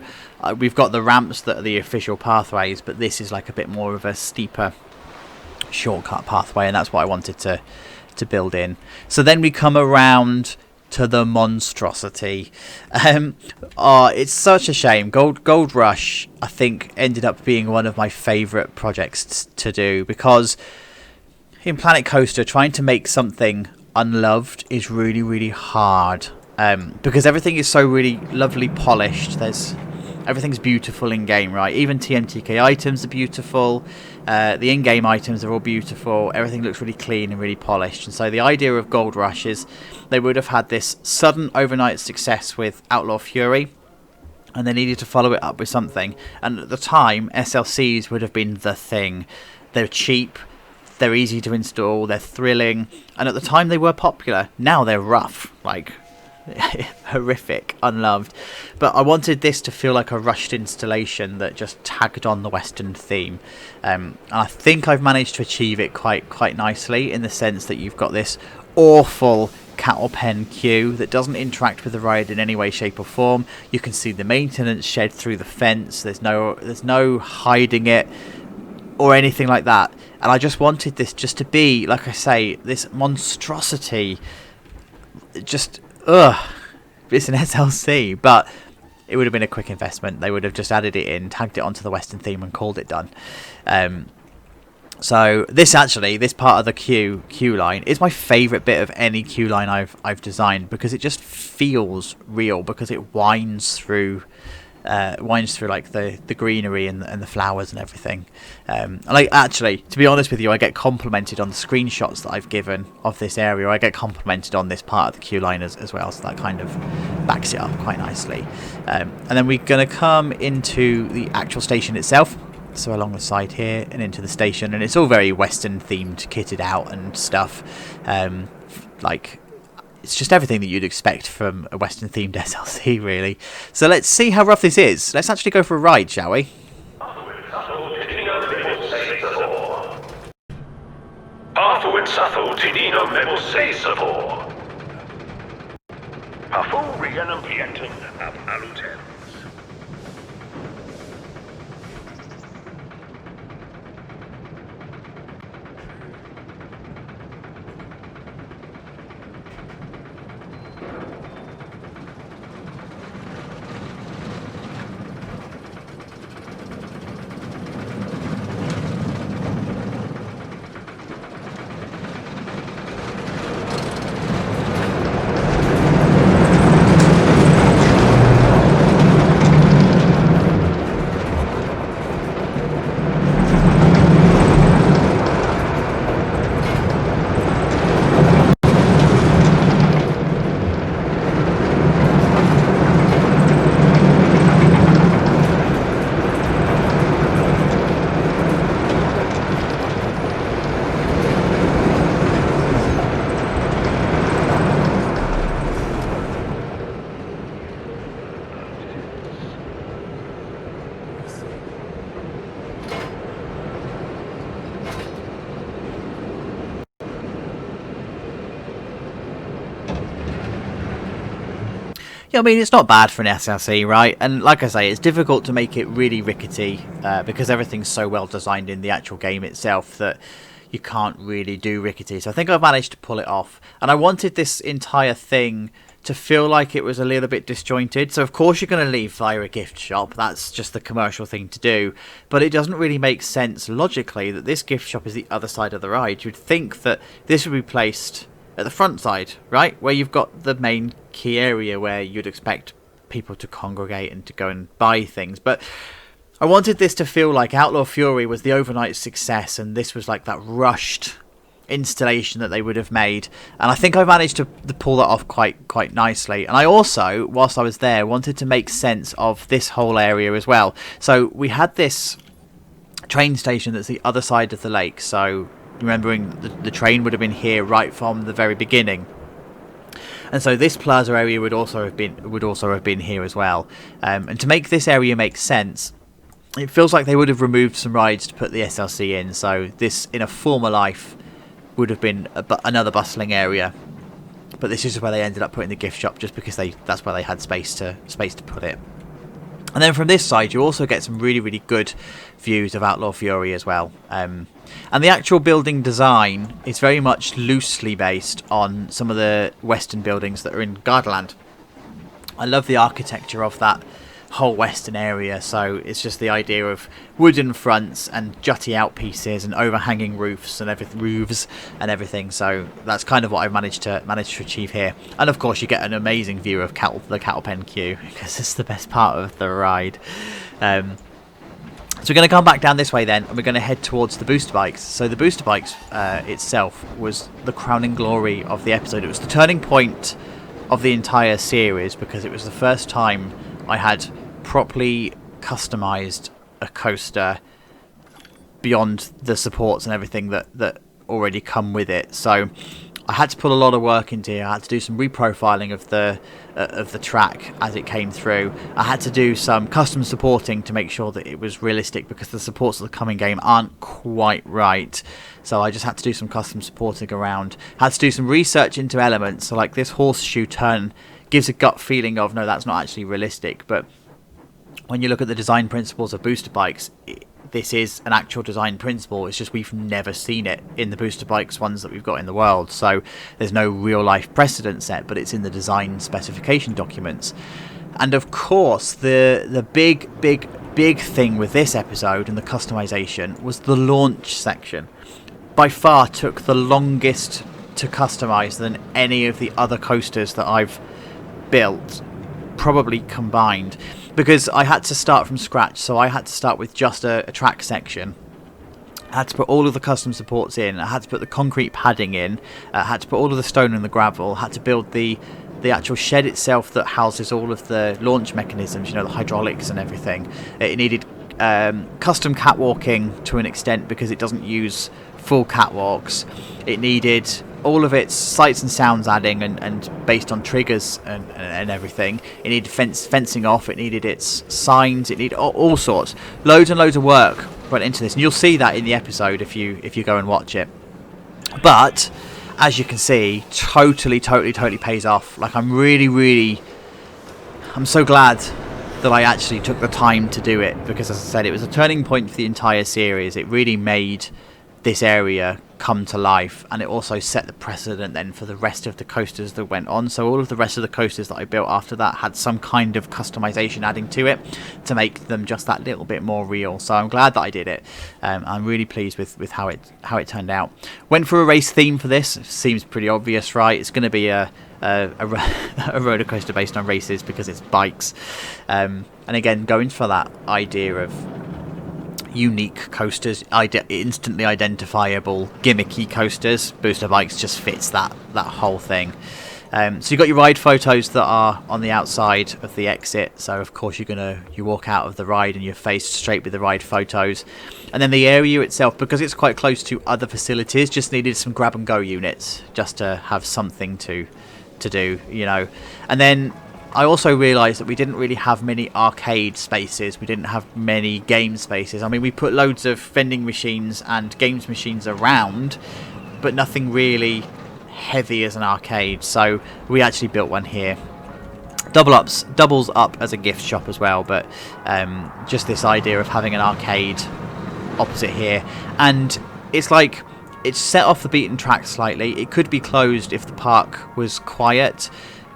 we've got the ramps that are the official pathways, but this is like a bit more of a steeper shortcut pathway, and that's what I wanted to build in. So then we come around to the monstrosity. It's such a shame. Gold Rush, I think, ended up being one of my favourite projects to do, because in Planet Coaster, trying to make something unloved is really, really hard, because everything is so really lovely polished. Everything's beautiful in game, right? Even TMTK items are beautiful. The in-game items are all beautiful. Everything looks really clean and really polished. And so the idea of Gold Rush is they would have had this sudden overnight success with Outlaw Fury, and they needed to follow it up with something. And at the time, SLCs would have been the thing. They're cheap, they're easy to install, they're thrilling, and at the time they were popular. Now they're rough, like horrific, unloved. But I wanted this to feel like a rushed installation that just tagged on the Western theme, and I think I've managed to achieve it quite nicely, in the sense that you've got this awful cattle pen queue that doesn't interact with the ride in any way, shape or form. You can see the maintenance shed through the fence. There's no hiding it or anything like that, and I just wanted this just to be, like I say, this monstrosity. Just it's an SLC, but it would have been a quick investment. They would have just added it in, tagged it onto the Western theme, and called it done. So this part of the queue line is my favourite bit of any queue line I've designed, because it just feels real, because it winds through like the greenery and the flowers and everything. Like, actually, to be honest with you, I get complimented on the screenshots that I've given of this area. I get complimented on this part of the queue line as well, so that kind of backs it up quite nicely. And then we're going to come into the actual station itself, so along the side here and into the station, and it's all very Western themed, kitted out and stuff. Like, it's just everything that you'd expect from a Western themed SLC, really. So let's see how rough this is. Let's actually go for a ride, shall we? Yeah, I mean, it's not bad for an SLC, right? And like I say, it's difficult to make it really rickety, because everything's so well designed in the actual game itself that you can't really do rickety. So I think I've managed to pull it off. And I wanted this entire thing to feel like it was a little bit disjointed. So of course you're going to leave via a gift shop. That's just the commercial thing to do. But it doesn't really make sense logically that this gift shop is the other side of the ride. You'd think that this would be placed at the front side, right, where you've got the main key area where you'd expect people to congregate and to go and buy things. But I wanted this to feel like Outlaw Fury was the overnight success, and this was like that rushed installation that they would have made, and I think I managed to pull that off quite nicely. And I also, whilst I was there, wanted to make sense of this whole area as well. So we had this train station that's the other side of the lake, so remembering the train would have been here right from the very beginning, and so this Plaza area would also have been here as well. And to make this area make sense, it feels like they would have removed some rides to put the SLC in. So this, in a former life, would have been another bustling area, but this is where they ended up putting the gift shop, just because that's where they had space to put it. And then from this side, you also get some really, really good views of Outlaw Fury as well. And the actual building design is very much loosely based on some of the western buildings that are in Gardaland. I love the architecture of that whole western area. So it's just the idea of wooden fronts and jutty out pieces and overhanging roofs and everything. So that's kind of what I've managed to achieve here. And of course, you get an amazing view of the cattle pen queue because it's the best part of the ride. So we're going to come back down this way then, and we're going to head towards the booster bikes. So the booster bikes itself was the crowning glory of the episode. It was the turning point of the entire series because it was the first time I had properly customized a coaster beyond the supports and everything that already come with it. So I had to put a lot of work into here. I had to do some reprofiling of the track as it came through. I had to do some custom supporting to make sure that it was realistic because the supports of the coming game aren't quite right. So I just had to do some custom supporting around. Had to do some research into elements. So like this horseshoe turn gives a gut feeling of no, that's not actually realistic. But when you look at the design principles of booster bikes, this is an actual design principle. It's just we've never seen it in the booster bikes ones that we've got in the world. So there's no real life precedent set, but it's in the design specification documents. And of course, the big thing with this episode and the customization was the launch section. By far took the longest to customize than any of the other coasters that I've built, probably combined, because I had to start from scratch. So I had to start with just a track section. I had to put all of the custom supports in. I had to put the concrete padding in. I had to put all of the stone and the gravel. I had to build the actual shed itself that houses all of the launch mechanisms, you know, the hydraulics and everything. It needed custom catwalking to an extent because it doesn't use full catwalks. It needed all of its sights and sounds adding and based on triggers and everything. It needed fencing off. It needed its signs. It needed all sorts. Loads and loads of work went into this, and you'll see that in the episode if you go and watch it. But as you can see, totally pays off. Like I'm so glad that I actually took the time to do it because, as I said, it was a turning point for the entire series. It really made this area come to life, and it also set the precedent then for the rest of the coasters that went on. So all of the rest of the coasters that I built after that had some kind of customization adding to it to make them just that little bit more real. So I'm glad that I did it. I'm really pleased with how it turned out. Went for a race theme for this. Seems pretty obvious, right? It's going to be a roller coaster based on races because it's bikes, and again going for that idea of unique coasters, instantly identifiable gimmicky coasters. Booster bikes just fits that whole thing. So you've got your ride photos that are on the outside of the exit. So of course you walk out of the ride and you're faced straight with the ride photos. And then the area itself, because it's quite close to other facilities, just needed some grab and go units just to have something to do, you know. And then I also realised that we didn't really have many arcade spaces. We didn't have many game spaces. I mean, we put loads of vending machines and games machines around, but nothing really heavy as an arcade. So we actually built one here. Doubles up as a gift shop as well, but just this idea of having an arcade opposite here. And it's like, it's set off the beaten track slightly. It could be closed if the park was quiet.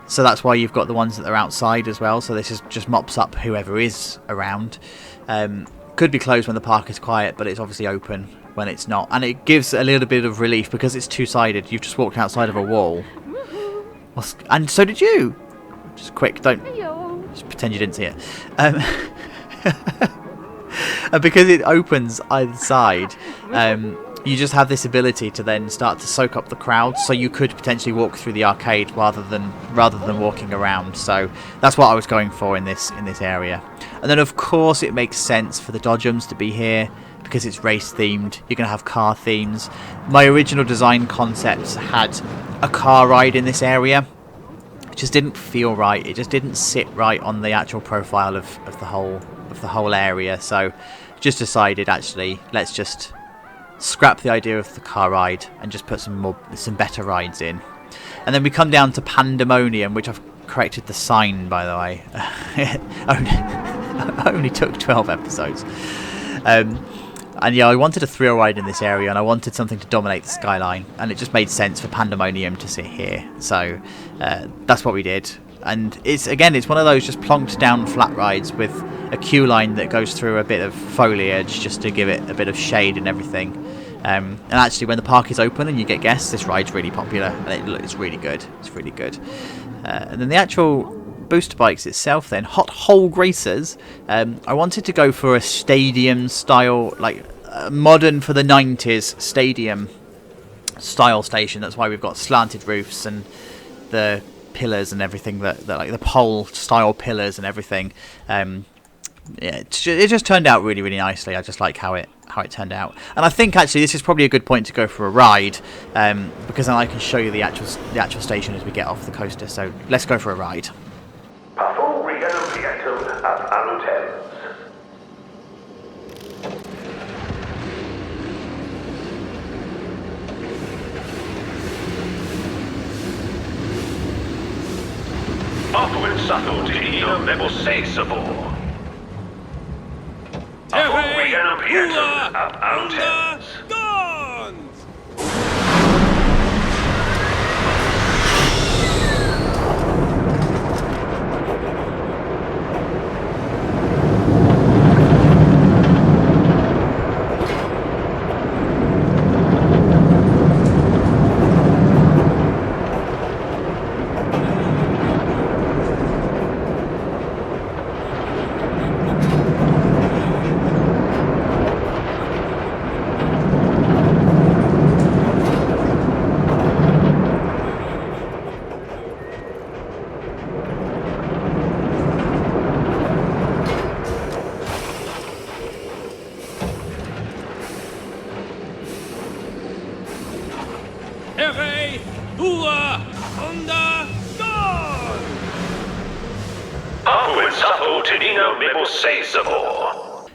So that's why you've got the ones that are outside as well. So this is just mops up whoever is around. Could be closed when the park is quiet, but it's obviously open when it's not. And it gives a little bit of relief because it's two-sided. You've just walked outside of a wall. And so did you. Just quick, don't just pretend you didn't see it. And because it opens either side, you just have this ability to then start to soak up the crowd, so you could potentially walk through the arcade rather than walking around. So that's what I was going for in this area. And then of course it makes sense for the Dodgems to be here because it's race themed. You're going to have car themes. My original design concepts had a car ride in this area. It just didn't feel right. It just didn't sit right on the actual profile of the whole area. So just decided, actually, let's just scrap the idea of the car ride and just put some better rides in. And then we come down to Pandemonium, which I've corrected the sign, by the way. only took 12 episodes. And yeah, I wanted a thrill ride in this area, and I wanted something to dominate the skyline, and it just made sense for Pandemonium to sit here. So that's what we did. And it's one of those just plonked down flat rides with a queue line that goes through a bit of foliage just to give it a bit of shade and everything. And actually, when the park is open and you get guests, this ride's really popular, and it's really good. It's really good. And then the actual booster bikes itself, then hot hole racers. I wanted to go for a stadium style, like modern for the 90s stadium style station. That's why we've got slanted roofs and the pillars and everything, that like the pole style pillars and everything. It just turned out really, really nicely. I just like how it turned out, and I think actually this is probably a good point to go for a ride, because then I can show you the actual station as we get off the coaster. So let's go for a ride.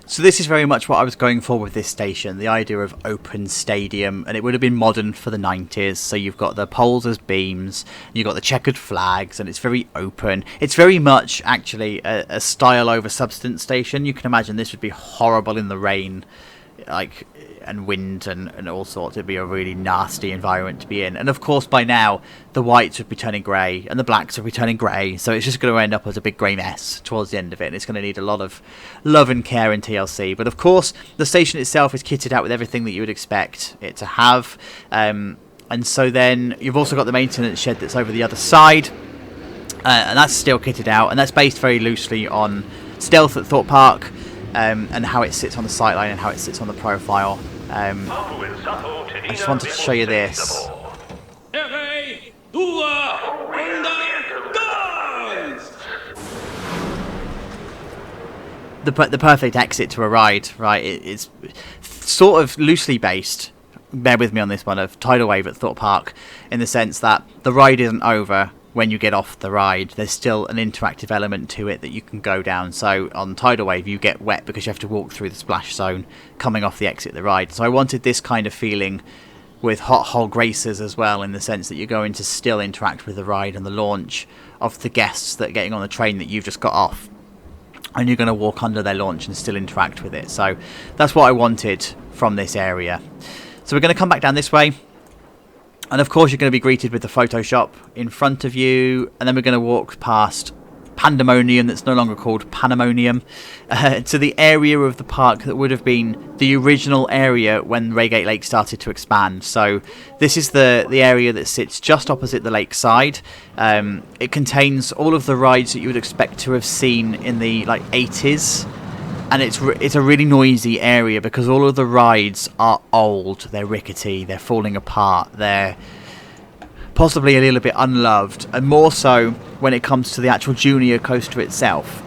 So this is very much what I was going for with this station, the idea of open stadium, and it would have been modern for the 90s. So you've got the poles as beams, you've got the checkered flags, and it's very open. It's very much actually a style over substance station. You can imagine this would be horrible in the rain, like, and wind and all sorts. It'd be a really nasty environment to be in. And of course by now the whites would be turning grey and the blacks would be turning grey, so it's just going to end up as a big grey mess towards the end of it, and it's going to need a lot of love and care in TLC. But of course the station itself is kitted out with everything that you would expect it to have, and so then you've also got the maintenance shed that's over the other side, and that's still kitted out, and that's based very loosely on Stealth at Thorpe Park, and how it sits on the sightline and how it sits on the profile. I just wanted to show you this. The perfect exit to a ride, right? It's sort of loosely based, bear with me on this one, of Tidal Wave at Thorpe Park, in the sense that the ride isn't over when you get off the ride. There's still an interactive element to it that you can go down. So on Tidal Wave you get wet because you have to walk through the splash zone coming off the exit of the ride. So I wanted this kind of feeling with Hot Hog Racers as well, in the sense that you're going to still interact with the ride and the launch of the guests that are getting on the train that you've just got off, and you're going to walk under their launch and still interact with it. So that's what I wanted from this area. So we're going to come back down this way. And of course you're going to be greeted with the photo shop in front of you, and then we're going to walk past Pandemonium, that's no longer called Pandemonium, to the area of the park that would have been the original area when Raygate Lake started to expand. So this is the area that sits just opposite the lakeside. It contains all of the rides that you would expect to have seen in the 80s. And it's a really noisy area because all of the rides are old, they're rickety, they're falling apart, they're possibly a little bit unloved, and more so when it comes to the actual junior coaster itself.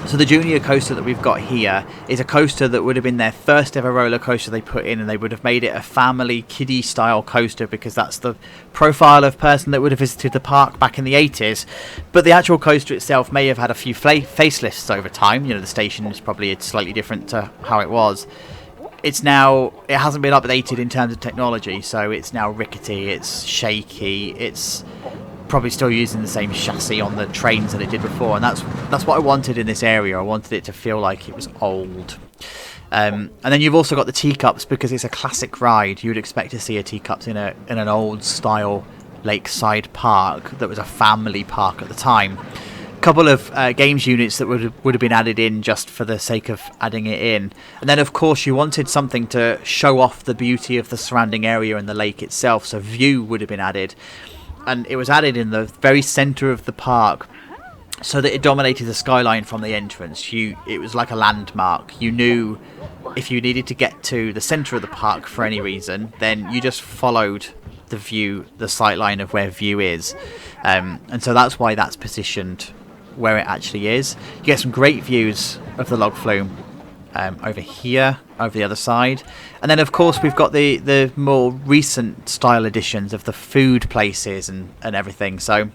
So the junior coaster that we've got here is a coaster that would have been their first ever roller coaster they put in, and they would have made it a family kiddie style coaster because that's the profile of person that would have visited the park back in the 80s. But the actual coaster itself may have had a few facelifts over time. You know, the station is probably slightly different to how it was. It hasn't been updated in terms of technology, so it's now rickety, it's shaky, it's probably still using the same chassis on the trains that it did before, and that's what I wanted in this area. I wanted it to feel like it was old. And then you've also got the teacups, because it's a classic ride. You would expect to see a teacups in an old style lakeside park that was a family park at the time. A couple of games units that would have been added in just for the sake of adding it in, and then of course you wanted something to show off the beauty of the surrounding area and the lake itself, so view would have been added, and it was added in the very centre of the park so that it dominated the skyline from the entrance. It was like a landmark. You knew if you needed to get to the centre of the park for any reason, then you just followed the view, the sightline of where view is, and so that's why that's positioned where it actually is. You get some great views of the log flume over here, over the other side, and then of course we've got the more recent style editions of the food places and everything. So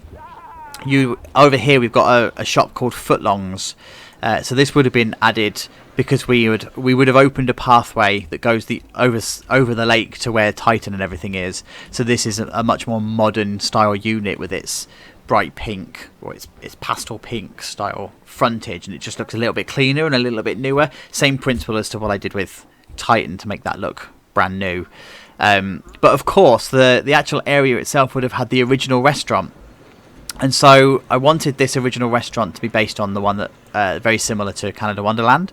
over here we've got a shop called Footlongs. So this would have been added because we would have opened a pathway that goes over the lake to where Titan and everything is. So this is a much more modern style unit with its bright pink, or it's pastel pink style frontage, and it just looks a little bit cleaner and a little bit newer. Same principle as to what I did with Titan to make that look brand new. But of course the actual area itself would have had the original restaurant, and so I wanted this original restaurant to be based on the one that very similar to Canada Wonderland.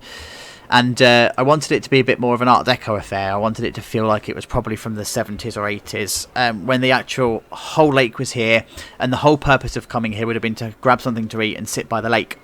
And I wanted it to be a bit more of an Art Deco affair. I wanted it to feel like it was probably from the 70s or 80s, when the actual whole lake was here, and the whole purpose of coming here would have been to grab something to eat and sit by the lake.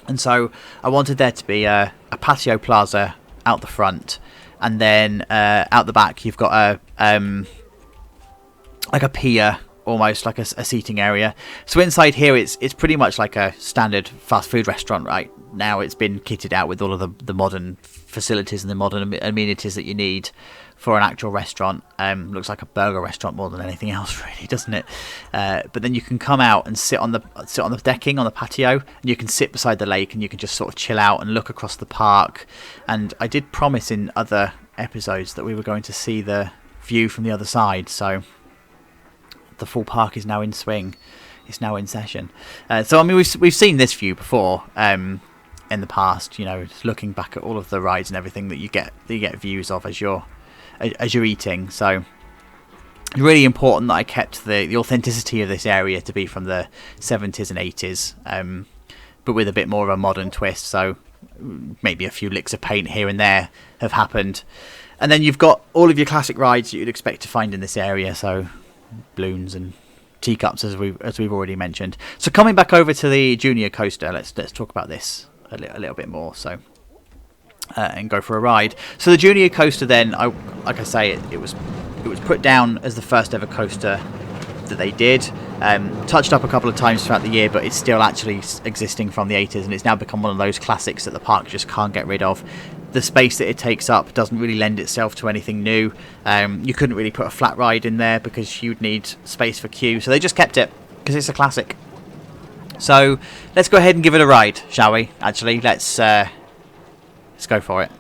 And so I wanted there to be a patio plaza out the front, and then out the back you've got like a pier, almost like a seating area. So inside here it's pretty much like a standard fast food restaurant right now. It's been kitted out with all of the modern facilities and the modern amenities that you need for an actual restaurant. Looks like a burger restaurant more than anything else, really, doesn't it? But then you can come out and sit on the decking on the patio, and you can sit beside the lake, and you can just sort of chill out and look across the park. And I did promise in other episodes that we were going to see the view from the other side, so the full park is now in swing. It's now in session. So I mean, we've seen this view before in the past. You know, looking back at all of the rides and everything that you get views of as you're eating. So it's really important that I kept the authenticity of this area to be from the 70s and 80s, but with a bit more of a modern twist. So maybe a few licks of paint here and there have happened, and then you've got all of your classic rides that you'd expect to find in this area. So balloons and teacups, as we've already mentioned. So coming back over to the junior coaster, let's talk about this a little bit more. So and go for a ride. So the junior coaster, then, like I say, it was put down as the first ever coaster that they did. Touched up a couple of times throughout the year, but it's still actually existing from the 80s, and it's now become one of those classics that the park just can't get rid of. The space that it takes up doesn't really lend itself to anything new. You couldn't really put a flat ride in there because you'd need space for queue, so they just kept it because it's a classic. So let's go ahead and give it a ride, shall we? Actually, let's go for it.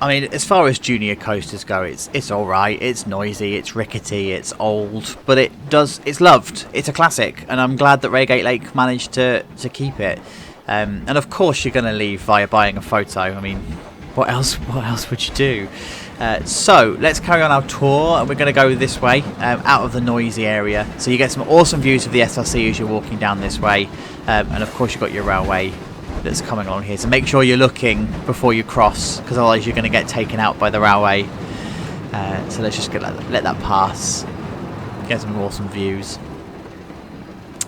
I mean, as far as junior coasters go, it's all right. It's noisy, it's rickety, it's old, but it's loved. It's a classic, and I'm glad that Raygate Lake managed to keep it. And of course, you're going to leave via buying a photo. I mean, what else would you do? So let's carry on our tour, and we're going to go this way, out of the noisy area. So you get some awesome views of the SLC as you're walking down this way, and of course you've got your railway that's coming along here, so make sure you're looking before you cross, because otherwise you're going to get taken out by the railway. So let's just let that pass, get some awesome views.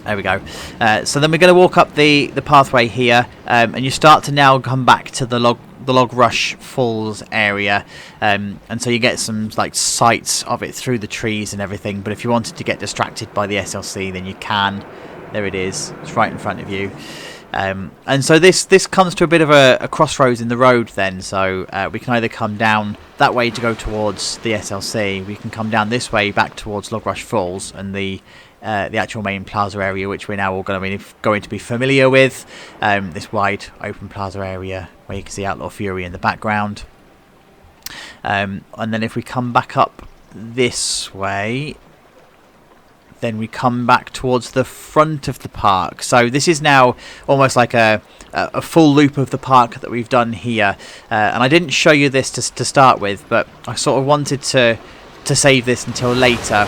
There we go. So then we're going to walk up the pathway here, and you start to now come back to the Log Rush Falls area, and so you get some like sights of it through the trees and everything. But if you wanted to get distracted by the SLC, then you can. There it is. It's right in front of you. And so this comes to a bit of a crossroads in the road then, so we can either come down that way to go towards the SLC, we can come down this way back towards Log Rush Falls and the actual main plaza area, which we're now all going to be familiar with, this wide open plaza area where you can see Outlaw Fury in the background. And then if we come back up this way, then we come back towards the front of the park. So this is now almost like a full loop of the park that we've done here. And I didn't show you this to start with, but I sort of wanted to save this until later,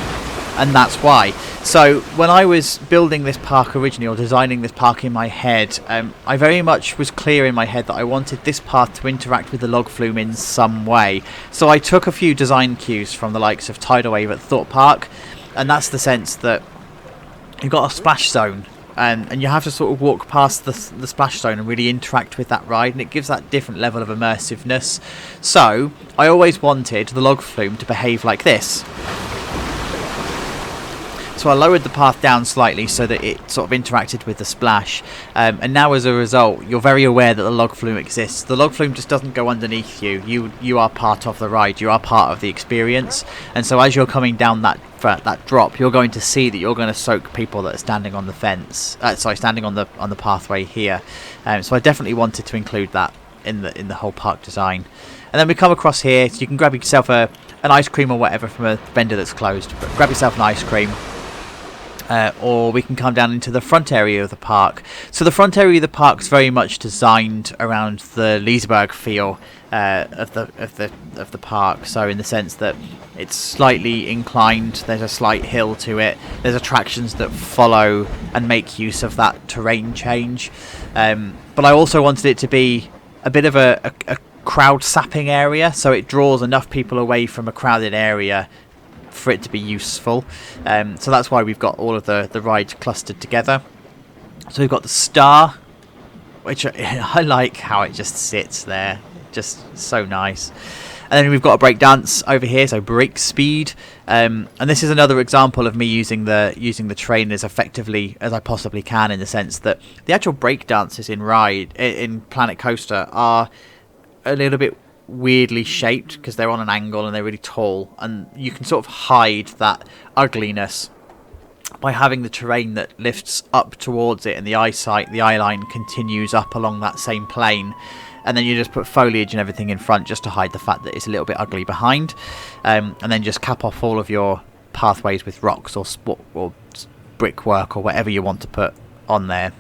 and that's why. So when I was building this park originally, or designing this park in my head, I very much was clear in my head that I wanted this path to interact with the log flume in some way. So I took a few design cues from the likes of Tidal Wave at Thorpe Park, and that's the sense that you've got a splash zone, and you have to sort of walk past the splash zone and really interact with that ride, and it gives that different level of immersiveness. So I always wanted the log flume to behave like this. So I lowered the path down slightly so that it sort of interacted with the splash, and now as a result you're very aware that the log flume exists. The log flume just doesn't go underneath you. You are part of the ride, you are part of the experience, and so as you're coming down that drop, you're going to see that you're going to soak people that are standing on the fence, standing on the pathway here. So I definitely wanted to include that in the whole park design. And then we come across here, so you can grab yourself an ice cream or whatever from a vendor that's closed, but grab yourself an ice cream. Or we can come down into the front area of the park. So the front area of the park is very much designed around the Liseberg feel of the park. So in the sense that it's slightly inclined, there's a slight hill to it. There's attractions that follow and make use of that terrain change. But I also wanted it to be a bit of a crowd sapping area, so it draws enough people away from a crowded area for it to be useful. So that's why we've got all of the rides clustered together. So we've got the star, which I like how it just sits there, just so nice. And then we've got a break dance over here, so break speed, and this is another example of me using the train as effectively as I possibly can, in the sense that the actual break dances in Planet Coaster are a little bit weirdly shaped because they're on an angle and they're really tall, and you can sort of hide that ugliness by having the terrain that lifts up towards it, and the eye line continues up along that same plane, and then you just put foliage and everything in front just to hide the fact that it's a little bit ugly behind, and then just cap off all of your pathways with rocks or brickwork or whatever you want to put on there.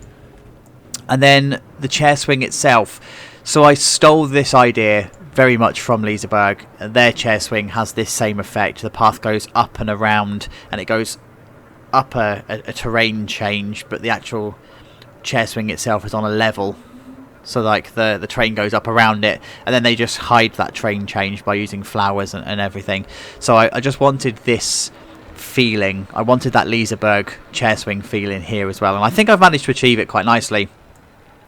And then the chair swing itself, so I stole this idea very much from Liseberg. Their chair swing has this same effect. The path goes up and around, and it goes up a terrain change, but the actual chair swing itself is on a level. So like the train goes up around it, and then they just hide that train change by using flowers and everything. So I just wanted this feeling. I wanted that Liseberg chair swing feeling here as well, and I think I've managed to achieve it quite nicely.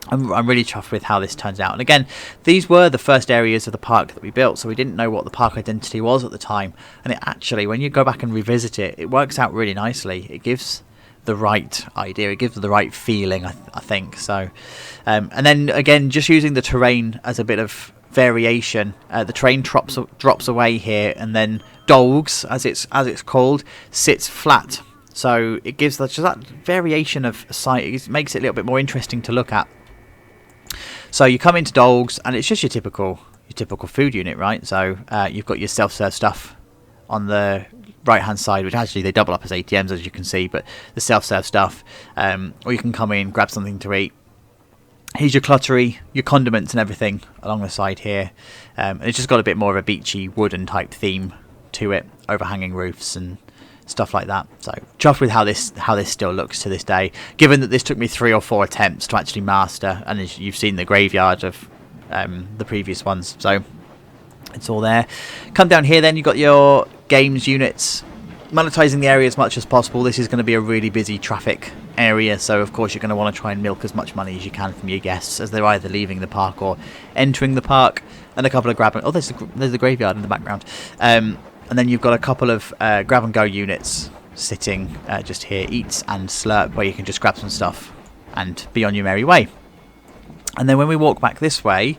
I'm really chuffed with how this turns out. And again, these were the first areas of the park that we built, so we didn't know what the park identity was at the time. And it actually, when you go back and revisit it, it works out really nicely. It gives the right idea, it gives the right feeling, I think. So, and then again, just using the terrain as a bit of variation, the train drops away here, and then Dolgs, as it's called, sits flat. So it gives just that variation of sight. It makes it a little bit more interesting to look at. So you come into Dolgs, and it's just your typical typical food unit, right? So you've got your self-serve stuff on the right hand side, which actually they double up as ATMs, as you can see, but the self-serve stuff, or you can come in, grab something to eat. Here's your cluttery, your condiments and everything along the side here. And it's just got a bit more of a beachy wooden type theme to it, overhanging roofs and stuff like that. So chuffed with how this still looks to this day, given that this took me 3 or 4 attempts to actually master, and as you've seen the graveyard of the previous ones, so it's all there. Come down here, then you've got your games units, monetizing the area as much as possible. This is going to be a really busy traffic area, so of course you're going to want to try and milk as much money as you can from your guests as they're either leaving the park or entering the park. And a couple of grab and there's the graveyard in the background, and then you've got a couple of grab and go units sitting just here, eats and slurp, where you can just grab some stuff and be on your merry way. And then when we walk back this way,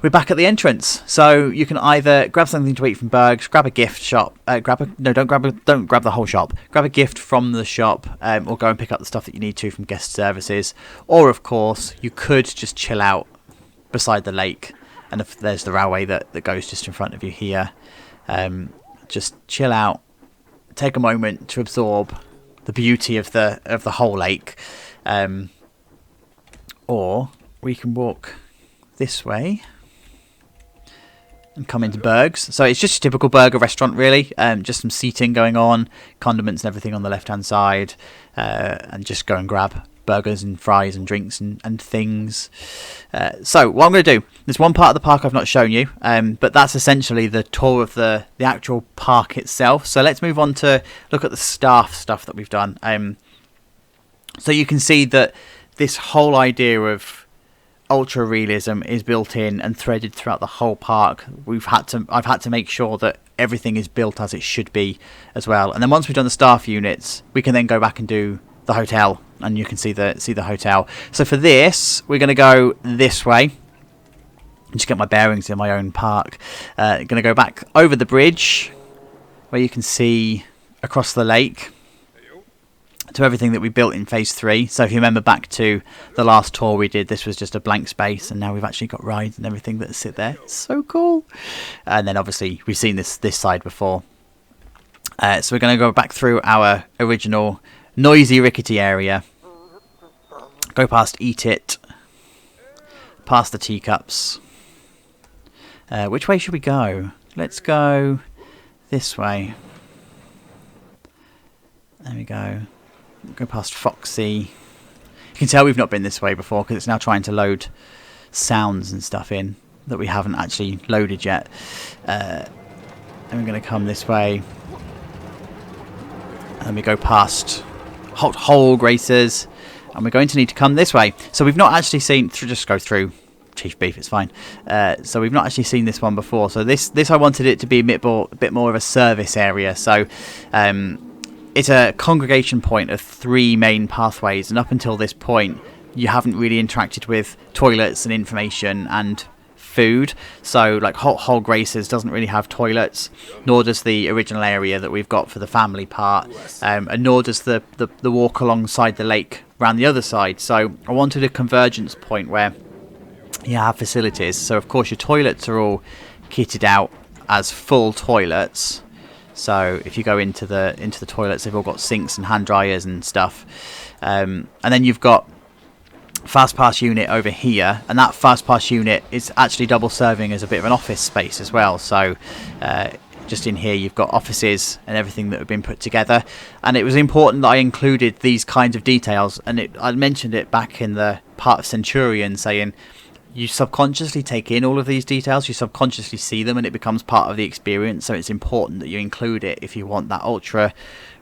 we're back at the entrance, so you can either grab something to eat from Berg's, grab a gift shop, don't grab the whole shop, grab a gift from the shop, or go and pick up the stuff that you need to from guest services, or of course you could just chill out beside the lake, and if there's the railway that goes just in front of you here, just chill out, take a moment to absorb the beauty of the whole lake, or we can walk this way and come into Berg's. So it's just a typical burger restaurant, really. Just some seating going on, condiments and everything on the left hand side, and just go and grab burgers and fries and drinks and things. So what I'm going to do, there's one part of the park I've not shown you, but that's essentially the tour of the actual park itself. So let's move on to look at the staff stuff that we've done. So you can see that this whole idea of ultra realism is built in and threaded throughout the whole park. I've had to make sure that everything is built as it should be as well. And then once we've done the staff units, we can then go back and do the hotel, and you can see the hotel. So for this, we're going to go this way. Just get my bearings in my own park. Going to go back over the bridge, where you can see across the lake, to everything that we built in phase 3. So if you remember back to the last tour we did, this was just a blank space, and now we've actually got rides and everything that sit there. It's so cool. And then obviously we've seen this side before. So we're going to go back through our original noisy rickety area, go past Eat It, past the teacups. Which way should we go? Let's go this way. There we go. Go past Foxy. You can tell we've not been this way before because it's now trying to load sounds and stuff in that we haven't actually loaded yet. And we're going to come this way. And we go past Hot Hog Racers. And we're going to need to come this way. So we've not actually seen... Just go through Chief Beef, it's fine. So we've not actually seen this one before. So this I wanted it to be a bit more of a service area. So... it's a congregation point of 3 main pathways, and up until this point you haven't really interacted with toilets and information and food. So like Hot Hog Racers doesn't really have toilets, nor does the original area that we've got for the family part, and nor does the walk alongside the lake around the other side. So I wanted a convergence point where you have facilities. So of course your toilets are all kitted out as full toilets. So if you go into the toilets, they've all got sinks and hand dryers and stuff. And then you've got fast pass unit over here, and that fast pass unit is actually double serving as a bit of an office space as well. So just in here you've got offices and everything that have been put together. And it was important that I included these kinds of details. And I mentioned it back in the part of Centurion, saying you subconsciously take in all of these details, you subconsciously see them, and it becomes part of the experience. So it's important that you include it if you want that ultra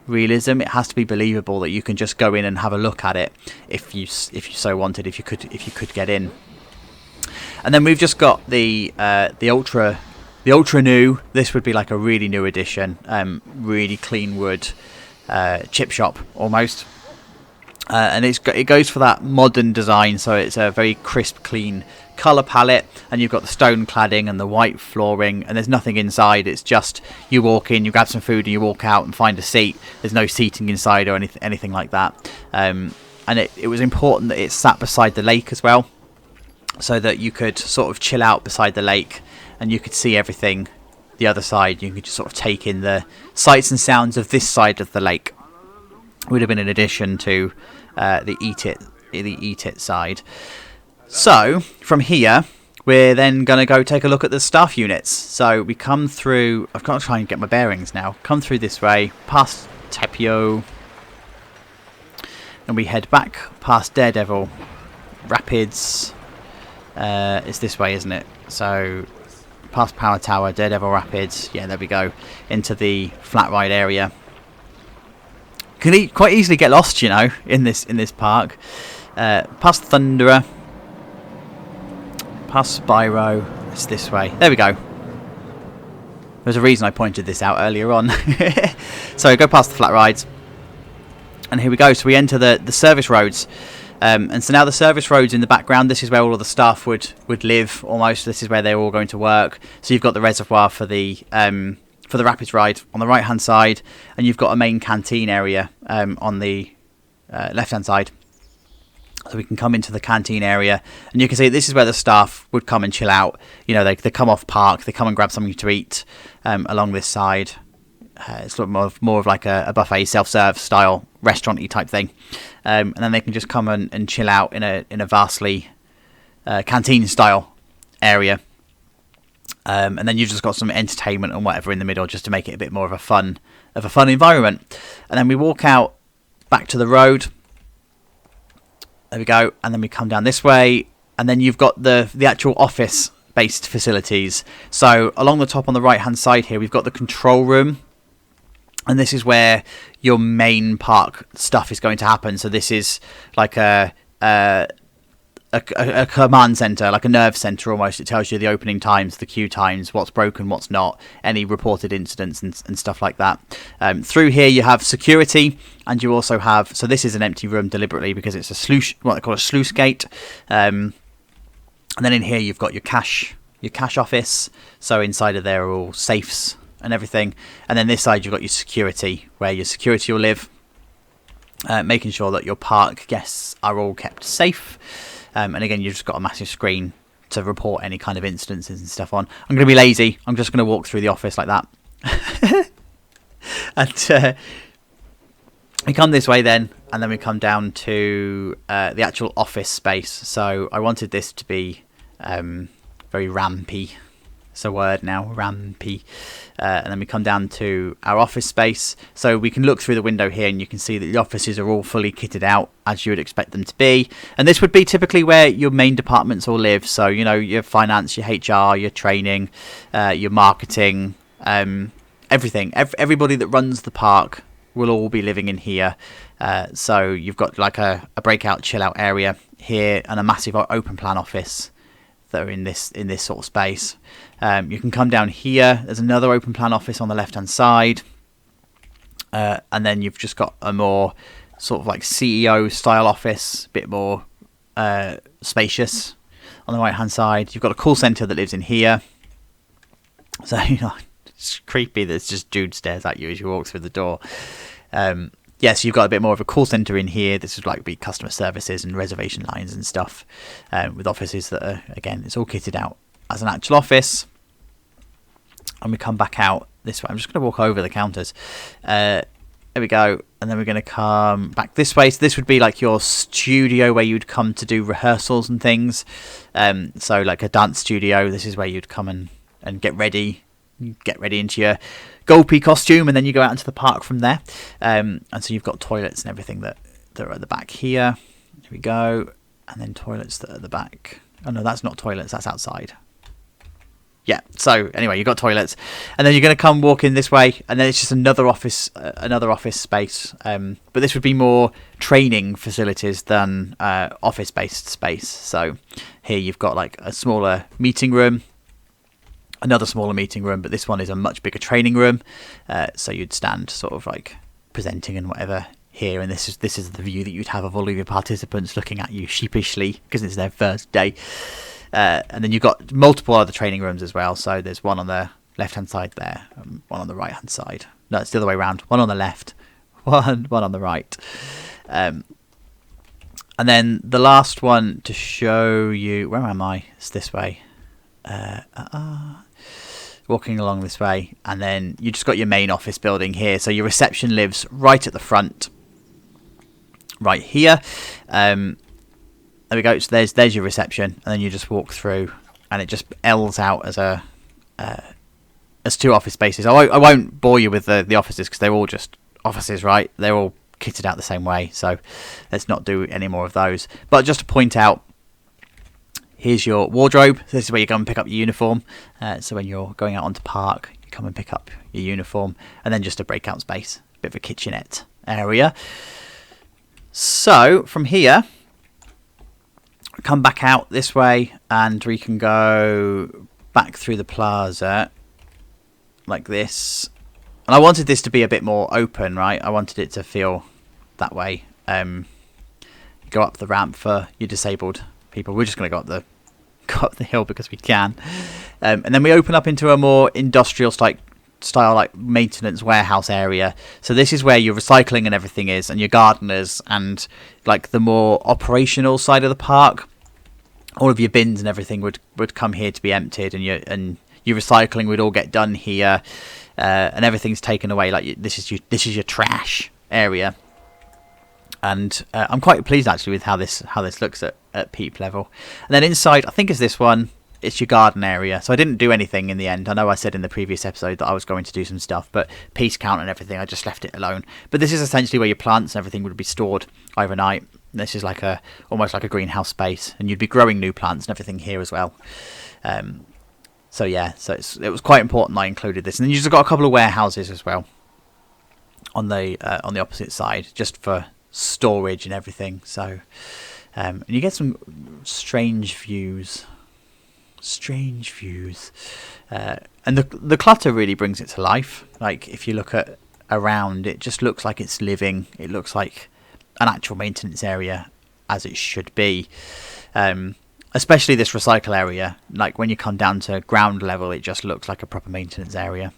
realism. It has to be believable that you can just go in and have a look at it if you so wanted, if you could get in. And then we've just got the ultra new. This would be like a really new edition, really clean wood chip shop almost. And it goes for that modern design, so it's a very crisp, clean colour palette, and you've got the stone cladding and the white flooring, and there's nothing inside. It's just you walk in, you grab some food, and you walk out and find a seat. There's no seating inside or anything like that. And it was important that it sat beside the lake as well. so that you could sort of chill out beside the lake and you could see everything the other side. You could just sort of take in the sights and sounds of this side of the lake. Would have been in addition to the eat it side. So from here we're then going to go take a look at the staff units. So we come through, I've got to try and get my bearings now, come through this way past Tepio, and we head back past Daredevil Rapids. It's this way, isn't it? So past Power Tower, Daredevil Rapids, yeah, there we go, into the flat ride area. Can quite easily get lost, you know, in this park. Past Thunderer, past Spyro. It's this way. There we go. There's a reason I pointed this out earlier on. So go past the flat rides, and here we go. So we enter the service roads. And so now the service roads in the background, this is where all of the staff would live almost. This is where they're all going to work. So you've got the reservoir for the Rapids ride on the right hand side, and you've got a main canteen area on the left hand side. So we can come into the canteen area, and you can see this is where the staff would come and chill out. You know, they come off park, they come and grab something to eat along this side. It's sort of more of like a buffet, self-serve style, restaurant-y type thing. And then they can just come and chill out in a vastly canteen-style area. And then you've just got some entertainment and whatever in the middle, just to make it a bit more of a fun environment. And then we walk out back to the road. There we go. And then we come down this way, and then you've got the actual office-based facilities. So along the top on the right-hand side here, we've got the control room. And this is where your main park stuff is going to happen. So this is like a command center, like a nerve center almost. It tells you the opening times, the queue times, what's broken, what's not, any reported incidents and stuff like that. Through here you have security, and you also have, so this is an empty room deliberately because it's a sluice, what they call a sluice gate. And then in here you've got your cash office. So inside of there are all safes and everything. And then this side you've got your security, where your security will live, making sure that your park guests are all kept safe. And again, you've just got a massive screen to report any kind of incidences and stuff on. I'm going to be lazy. I'm just going to walk through the office like that. And we come this way then, and then we come down to the actual office space. So I wanted this to be very rampy. It's a word now, rampy. And then we come down to our office space. So we can look through the window here, and you can see that the offices are all fully kitted out as you would expect them to be. And this would be typically where your main departments all live. So, you know, your finance, your HR, your training, your marketing, everything. Everybody that runs the park will all be living in here. So you've got like a breakout, chill out area here, and a massive open plan office that are in this sort of space. You can come down here. There's another open plan office on the left hand side, and then you've just got a more sort of like CEO style office, a bit more spacious on the right hand side. You've got a call center that lives in here. So, you know, it's creepy. There's just dude stares at you as you walk through the door. Yes, you've got a bit more of a call center in here. This would like be customer services and reservation lines and stuff, with offices that are, again, it's all kitted out as an actual office. And we come back out this way. I'm just going to walk over the counters. There we go. And then we're going to come back this way. So this would be like your studio where you'd come to do rehearsals and things. So like a dance studio. This is where you'd come and get ready. Get ready into your Gulpy costume, and then you go out into the park from there. And so you've got toilets and everything that are at the back here. Here we go. And then toilets that are at the back. Oh no, that's not toilets, that's outside. Yeah, so anyway, you've got toilets, and then you're going to come walk in this way, and then it's just another office space. But this would be more training facilities than office-based space. So here you've got like a smaller meeting room, another smaller meeting room, but this one is a much bigger training room. So you'd stand sort of like presenting and whatever here, and this is the view that you'd have of all of your participants looking at you sheepishly because it's their first day. And then you've got multiple other training rooms as well. So there's one on the left hand side there, one on the right hand side. No, it's the other way around. One on the left, one on the right. And And then the last one to show you, where am I? It's this way. Walking along this way, and then you just got your main office building here. So your reception lives right at the front, right here. There we go. So there's your reception, and then you just walk through, and it just L's out as 2 office spaces. I won't bore you with the offices because they're all just offices, right? They're all kitted out the same way, so let's not do any more of those. But just to point out, here's your wardrobe. This is where you go and pick up your uniform. So when you're going out onto park, you come and pick up your uniform. And then just a breakout space, a bit of a kitchenette area. So from here, come back out this way, and we can go back through the plaza like this. And I wanted this to be a bit more open, right? I wanted it to feel that way. Go up the ramp for your disabled people. We're just going to go up the hill because we can. And then we open up into a more industrial style like maintenance warehouse area. So this is where your recycling and everything is, and your gardeners, and like the more operational side of the park. All of your bins and everything would come here to be emptied, and your recycling would all get done here. And everything's taken away. Like this is your trash area, and I'm quite pleased actually with how this looks at peep level. And then inside, I think is this one. It's your garden area. So I didn't do anything in the end. I know I said in the previous episode that I was going to do some stuff, but piece count and everything, I just left it alone. But this is essentially where your plants and everything would be stored overnight. This is like almost like a greenhouse space, and you'd be growing new plants and everything here as well. So yeah, it was quite important I included this. And then you've just got a couple of warehouses as well on the opposite side, just for storage and everything. So and you get some strange views. And the clutter really brings it to life. Like if you look at around, it just looks like it's living. It looks like an actual maintenance area, as it should be. Especially this recycle area. Like when you come down to ground level, it just looks like a proper maintenance area.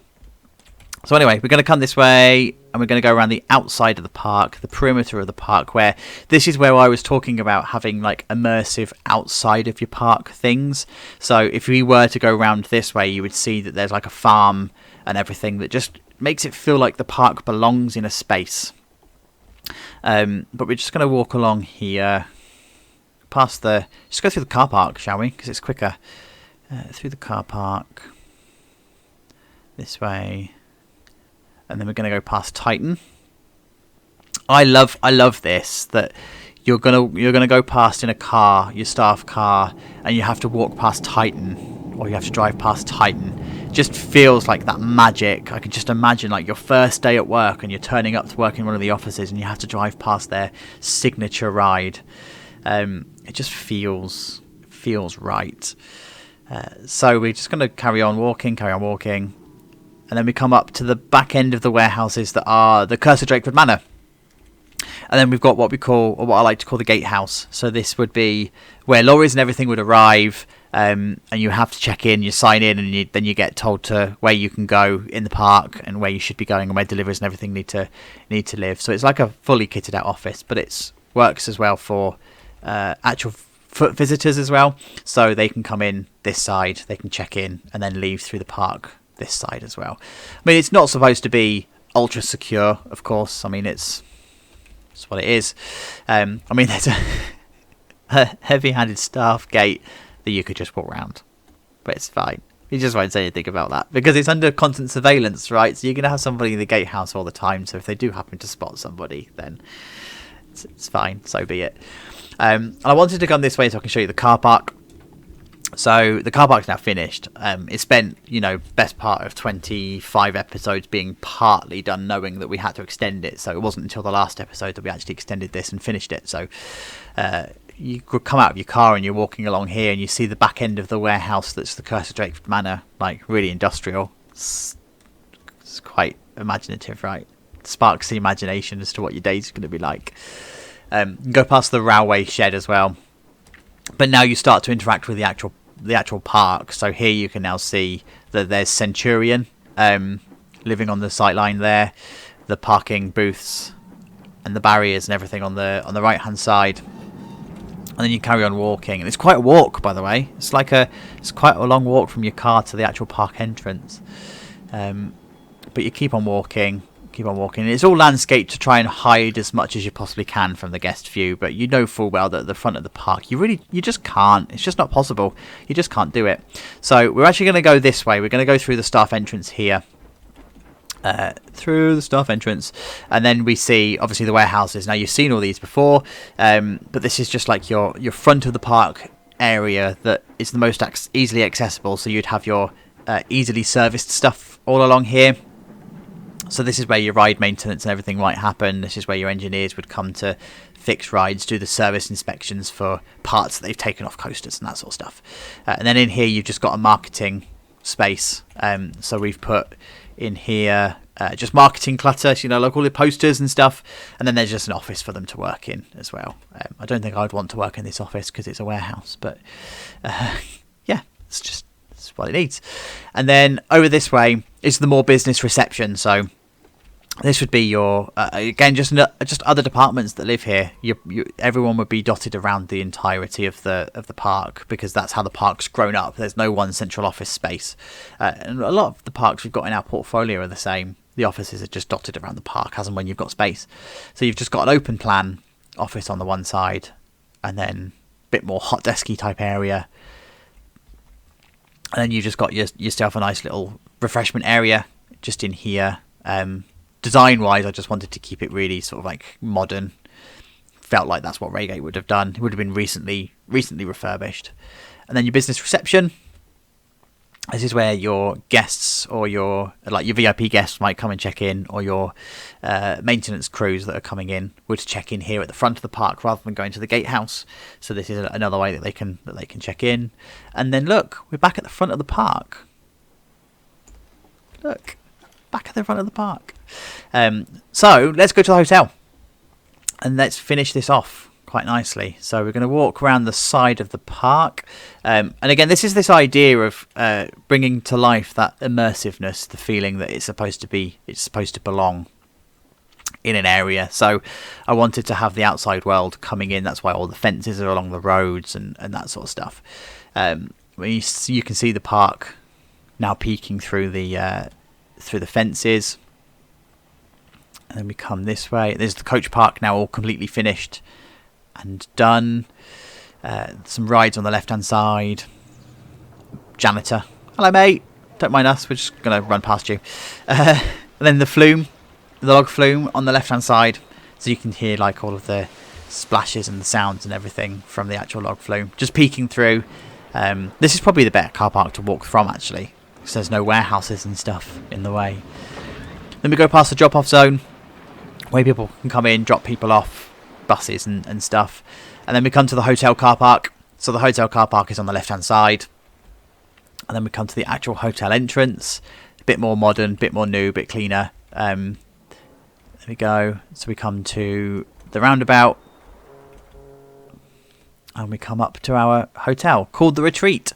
So anyway, we're going to come this way, and we're going to go around the outside of the park, the perimeter of the park, where this is where I was talking about having like immersive outside of your park things. So if we were to go around this way, you would see that there's like a farm and everything that just makes it feel like the park belongs in a space. But we're just going to walk along here, just go through the car park, shall we? Because it's quicker. Through the car park, this way. And then we're going to go past Titan. I love this, that you're gonna go past in a car, your staff car, and you have to walk past Titan, or you have to drive past Titan. Just feels like that magic. I can just imagine like your first day at work, and you're turning up to work in one of the offices, and you have to drive past their signature ride. It just feels right. So we're just going to carry on walking. And then we come up to the back end of the warehouses that are the cursed Drakeford Manor. And then we've got what I like to call the Gatehouse. So this would be where lorries and everything would arrive, and you have to check in, you sign in, and then you get told to where you can go in the park and where you should be going, and where deliveries and everything need to live. So it's like a fully kitted out office, but it works as well for actual foot visitors as well. So they can come in this side, they can check in, and then leave through the park this side as well. I mean, it's not supposed to be ultra secure, of course. I mean, it's what it is. I mean, there's a heavy-handed staff gate that you could just walk around, but it's fine. You just won't say anything about that because it's under constant surveillance, right? So you're going to have somebody in the gatehouse all the time. So if they do happen to spot somebody, then it's fine. So be it. And I wanted to come this way so I can show you the car park. So the car park's now finished. It spent, best part of 25 episodes being partly done, knowing that we had to extend it. So it wasn't until the last episode that we actually extended this and finished it. So you could come out of your car and you're walking along here and you see the back end of the warehouse that's the Cursed Drakeford Manor, like really industrial. It's quite imaginative, right? Sparks the imagination as to what your day's going to be like. You can go past the railway shed as well. But now you start to interact with the actual park. So here you can now see that there's Centurion living on the sight line there, the parking booths and the barriers and everything on the right hand side. and then you carry on walking. And it's quite a walk, by the way. It's quite a long walk from your car to the actual park entrance. But you keep on walking. It's all landscape to try and hide as much as you possibly can from the guest view, but you know full well that at the front of the park you just can't. It's just not possible. You just can't do it. So we're actually going to go this way. We're going to go through the staff entrance here, and then we see obviously the warehouses. Now you've seen all these before, but this is just like your front of the park area that is the most easily accessible. So you'd have your easily serviced stuff all along here. So this is where your ride maintenance and everything might happen. This is where your engineers would come to fix rides, do the service inspections for parts that they've taken off coasters and that sort of stuff. And then in here you've just got a marketing space. So we've put in here just marketing clutter, so, like all the posters and stuff. And then there's just an office for them to work in as well. I don't think I'd want to work in this office because it's a warehouse, but yeah, it's what it needs. And then over this way is the more business reception. So this would be your again just other departments that live here. Everyone would be dotted around the entirety of the park, because that's how the park's grown up. There's no one central office space, and a lot of the parks we've got in our portfolio are the same. The offices are just dotted around the park as and when you've got space. So you've just got an open plan office on the one side, and then a bit more hot desky type area, and then you've just got yourself a nice little refreshment area just in here. Design wise, I just wanted to keep it really sort of like modern. Felt like that's what Raygate would have done. It would have been recently refurbished. And then your business reception. This is where your guests or your VIP guests might come and check in, or your maintenance crews that are coming in would check in here at the front of the park rather than going to the Gatehouse. So this is another way that they can check in. And then look, we're back at the front of the park. Look, back at the front of the park. So let's go to the hotel and let's finish this off quite nicely. So we're going to walk around the side of the park, and again, this is this idea of bringing to life that immersiveness, the feeling that it's supposed to belong in an area. So I wanted to have the outside world coming in. That's why all the fences are along the roads and that sort of stuff. You can see the park now peeking through the fences. And then we come this way. There's the coach park now all completely finished and done. Some rides on the left hand side. Janitor, hello mate, don't mind us, we're just going to run past you. And then the log flume on the left hand side, so you can hear like all of the splashes and the sounds and everything from the actual log flume just peeking through. This is probably the better car park to walk from, actually, because there's no warehouses and stuff in the way. Then we go past the drop off zone where people can come in, drop people off, buses and stuff. And then we come to the hotel car park. So the hotel car park is on the left hand side. And then we come to the actual hotel entrance. A bit more modern, a bit more new, a bit cleaner. There we go. So we come to the roundabout. And we come up to our hotel called The Retreat.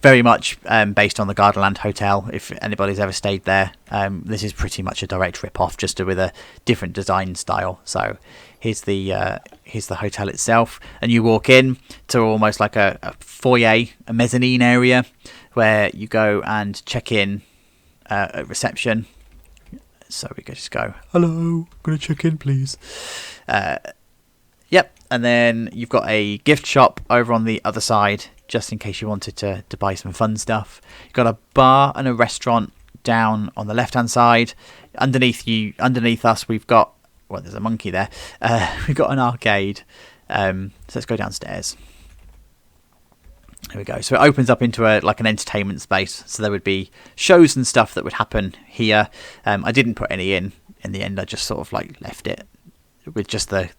Very much based on the Gardaland Hotel, if anybody's ever stayed there. This is pretty much a direct rip-off, just with a different design style. So here's the hotel itself, and you walk in to almost like a foyer, a mezzanine area, where you go and check in at reception. So we just go, hello, I'm going to check in, please. Yep, and then you've got a gift shop over on the other side, just in case you wanted to buy some fun stuff. You've got a bar and a restaurant down on the left hand side. Underneath us, we've got, well, there's a monkey there. We've got an arcade. So let's go downstairs. Here we go. So it opens up into an entertainment space. So there would be shows and stuff that would happen here. I didn't put any in the end. I just sort of left it with just the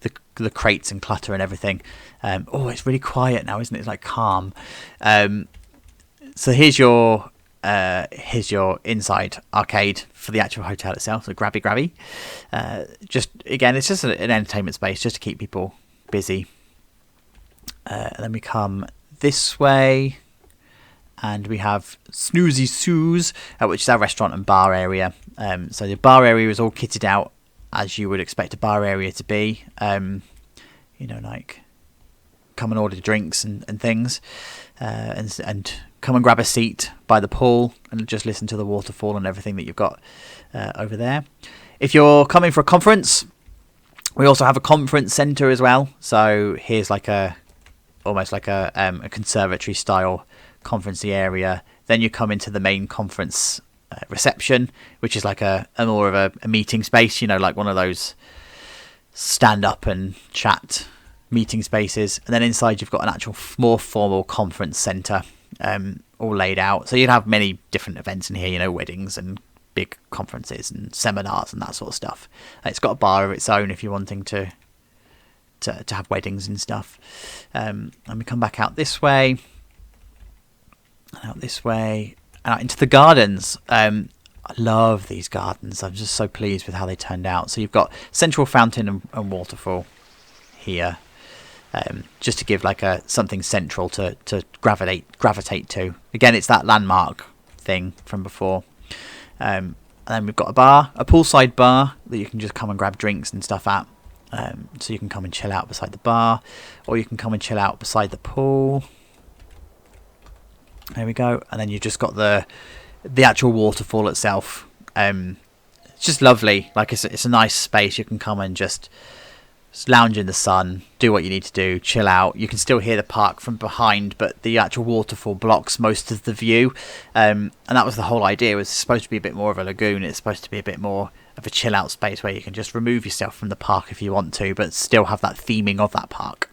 crates and clutter and everything. Oh, it's really quiet now, isn't it? It's like calm. So here's your inside arcade for the actual hotel itself. So grabby. Just again, it's just an entertainment space just to keep people busy. And then we come this way, and we have Snoozy Sue's, which is our restaurant and bar area. So the bar area is all kitted out as you would expect a bar area to be. Like come and order drinks and things, and come and grab a seat by the pool and just listen to the waterfall and everything that you've got over there. If you're coming for a conference, we also have a conference centre as well. So here's like almost like a conservatory style conference area. Then you come into the main conference reception, which is like a more of a meeting space, you know, like one of those stand up and chat meeting spaces. And then inside you've got an actual more formal conference centre, all laid out. So you'd have many different events in here, you know, weddings and big conferences and seminars and that sort of stuff. It's got a bar of its own if you're wanting to have weddings and stuff. And we come back out this way, and out into the gardens. I love these gardens. I'm just so pleased with how they turned out. So you've got central fountain and waterfall here, just to give like something central to gravitate to. Again, it's that landmark thing from before. And then we've got a poolside bar that you can just come and grab drinks and stuff at. So you can come and chill out beside the bar, or you can come and chill out beside the pool. There we go. And then you've just got the actual waterfall itself. It's just lovely. Like it's a nice space. You can come and just lounge in the sun, do what you need to do, chill out. You can still hear the park from behind, but the actual waterfall blocks most of the view. And that was the whole idea. It was supposed to be a bit more of a lagoon. It's supposed to be a bit more of a chill out space where you can just remove yourself from the park if you want to, but still have that theming of that park.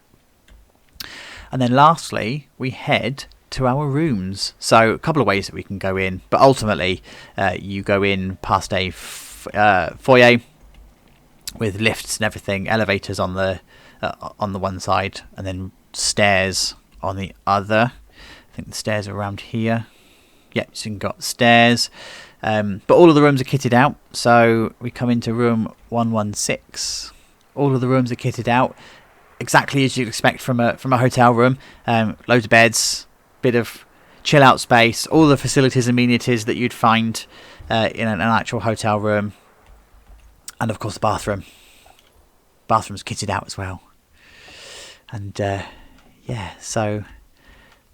And then lastly, we head to our rooms. So a couple of ways that we can go in, but ultimately you go in past a foyer with lifts and everything, elevators on the one side, and then stairs on the other. I think the stairs are around here. Yeah, so you've got stairs, but all of the rooms are kitted out. So we come into room 116. All of the rooms are kitted out exactly as you'd expect from a hotel room. Loads of beds, bit of chill out space, all the facilities and amenities that you'd find in an actual hotel room. And of course the bathroom. Bathroom's kitted out as well. And yeah, so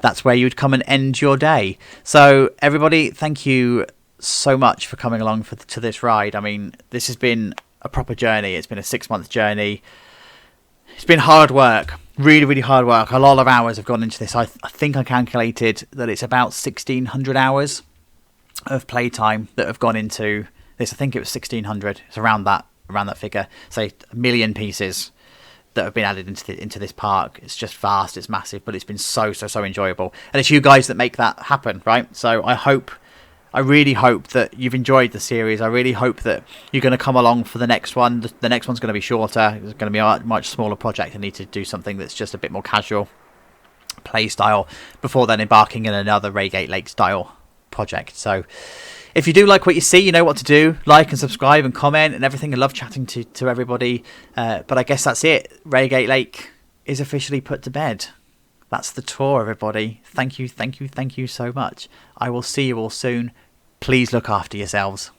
that's where you'd come and end your day. So everybody, thank you so much for coming along to this ride. I mean, this has been a proper journey. It's been a 6-month journey. It's been hard work. Really, really hard work. A lot of hours have gone into this. I think I calculated that it's about 1,600 hours of playtime that have gone into this. I think it was 1,600. It's around that figure. Say 1 million pieces that have been added into this park. It's just vast. It's massive, but it's been so enjoyable. And it's you guys that make that happen, right? So I really hope that you've enjoyed the series. I really hope that you're going to come along for the next one. The next one's going to be shorter. It's going to be a much smaller project. I need to do something that's just a bit more casual play style before then embarking in another Raygate Lake style project. So if you do like what you see, you know what to do. Like and subscribe and comment and everything. I love chatting to everybody. But I guess that's it. Raygate Lake is officially put to bed. That's the tour, everybody. Thank you so much. I will see you all soon. Please look after yourselves.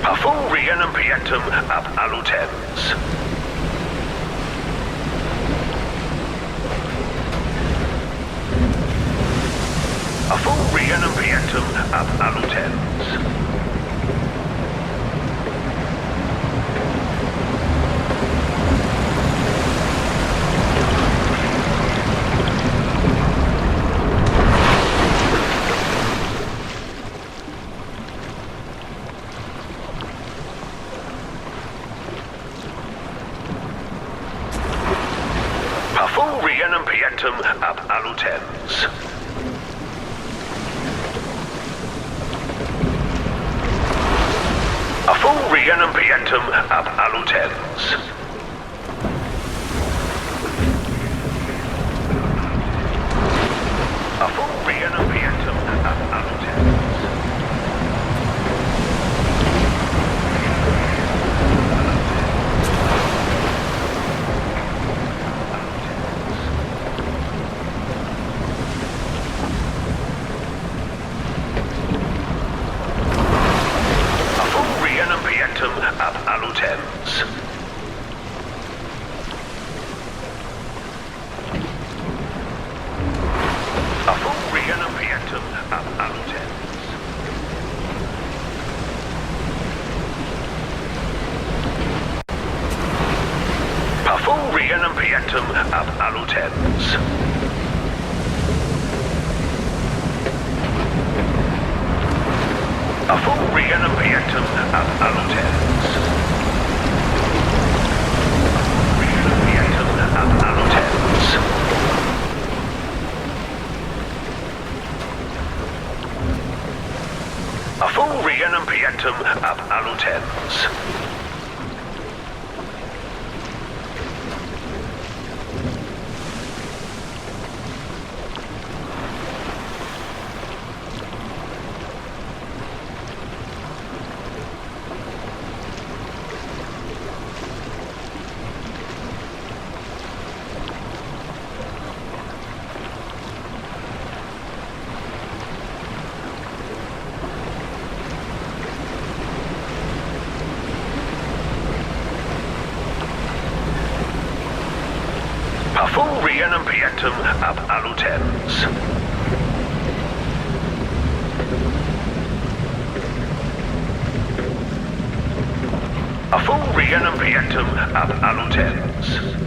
Pafurian and Pietum ab Alutens. Pafurian and Pietum ab Alutens. Pafurian and Pietum ab Alutens. Pafurian and Pietum ab Alutens. Pafurian and Pietum ab Alutens. Ab Alutens. Pafurian and Pietum ab Alutens. Pafurian and Pietum ab Alutens. Pafurian and Pietum ab Alutens. Ab Alutens. Pafurian and Pietum ab Alutens. Pafurian and Pietum ab Alutens. Pafurian and Pietum ab Alutens.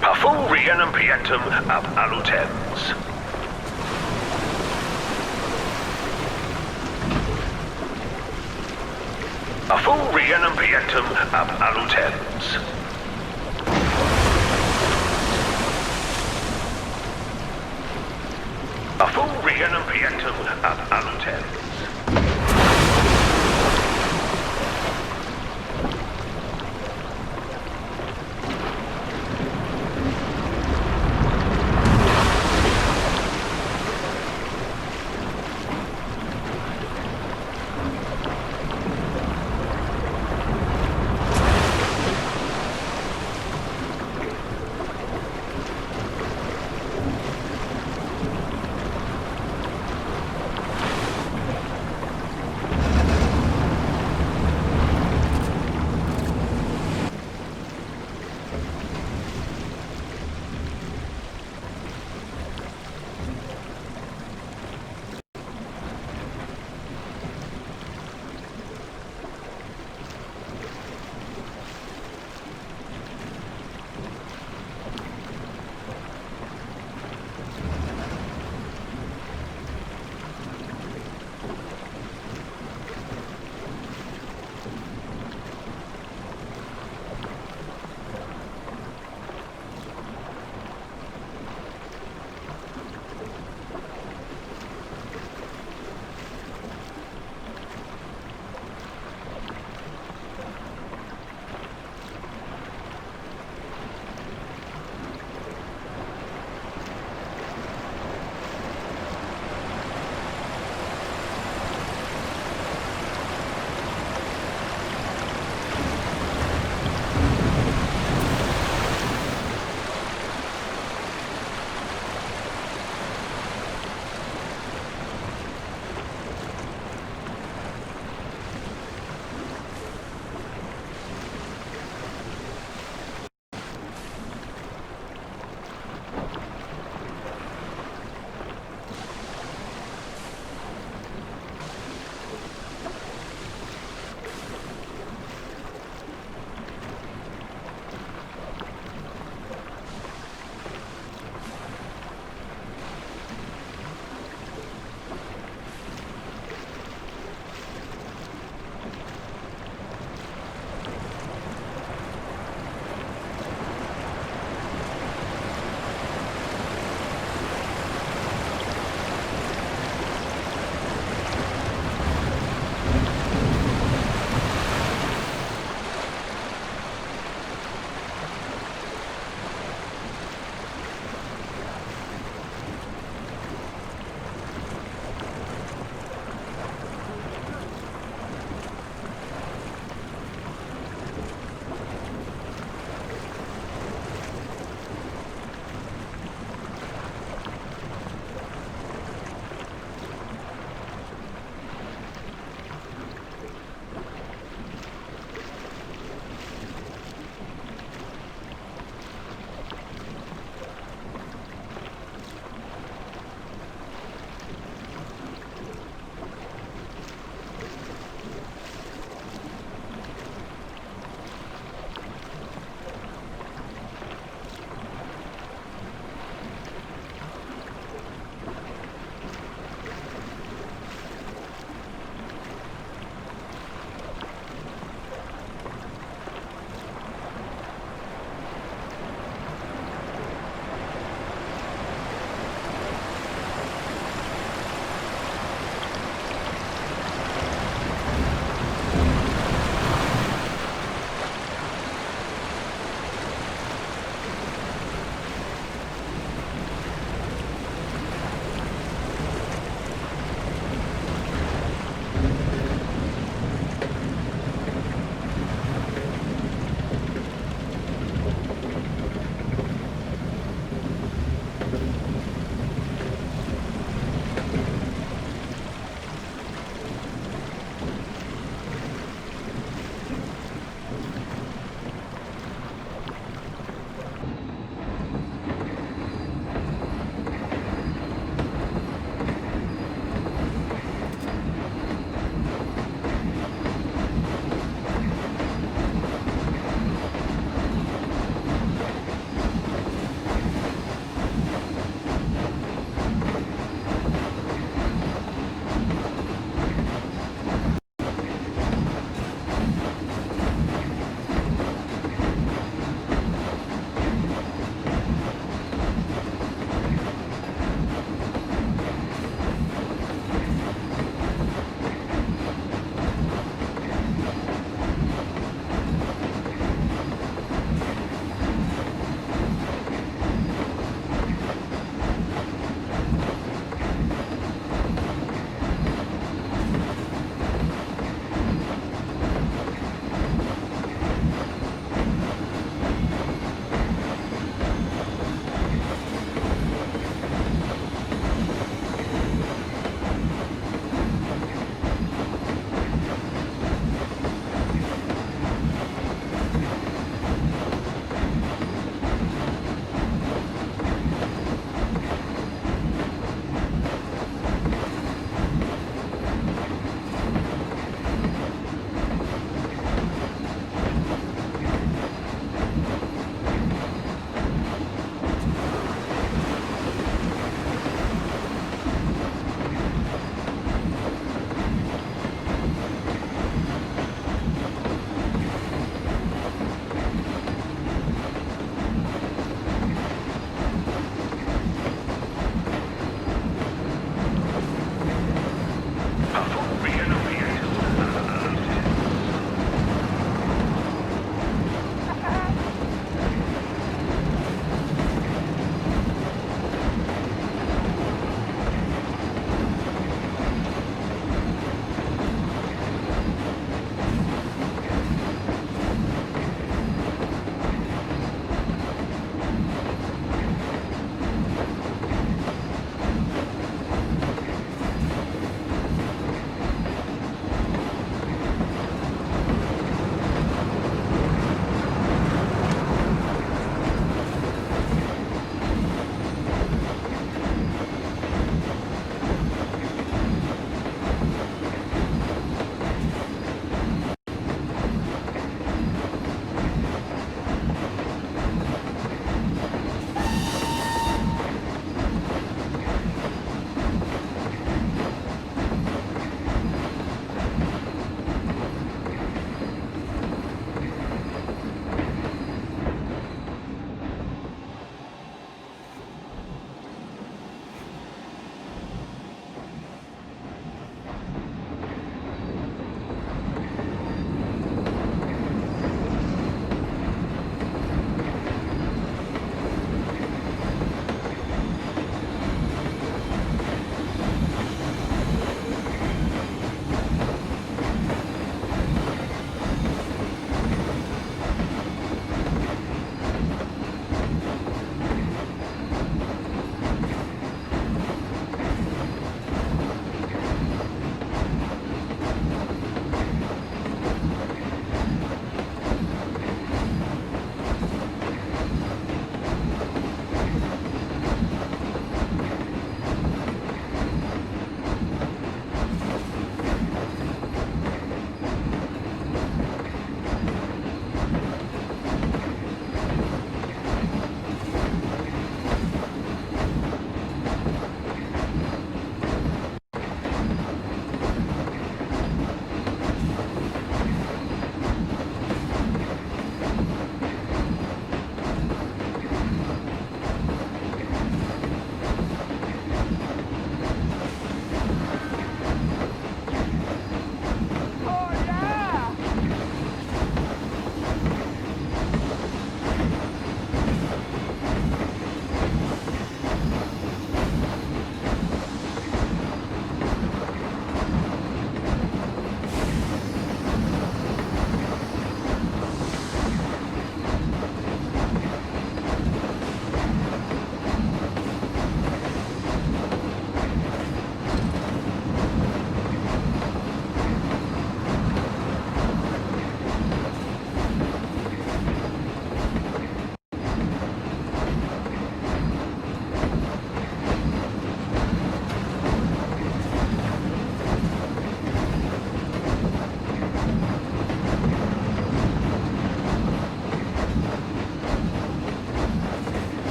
Pafurian and Pietum ab Alutens. Pafurian and Pietum ab Alutens. Pafurian and Pietum ab Alutens.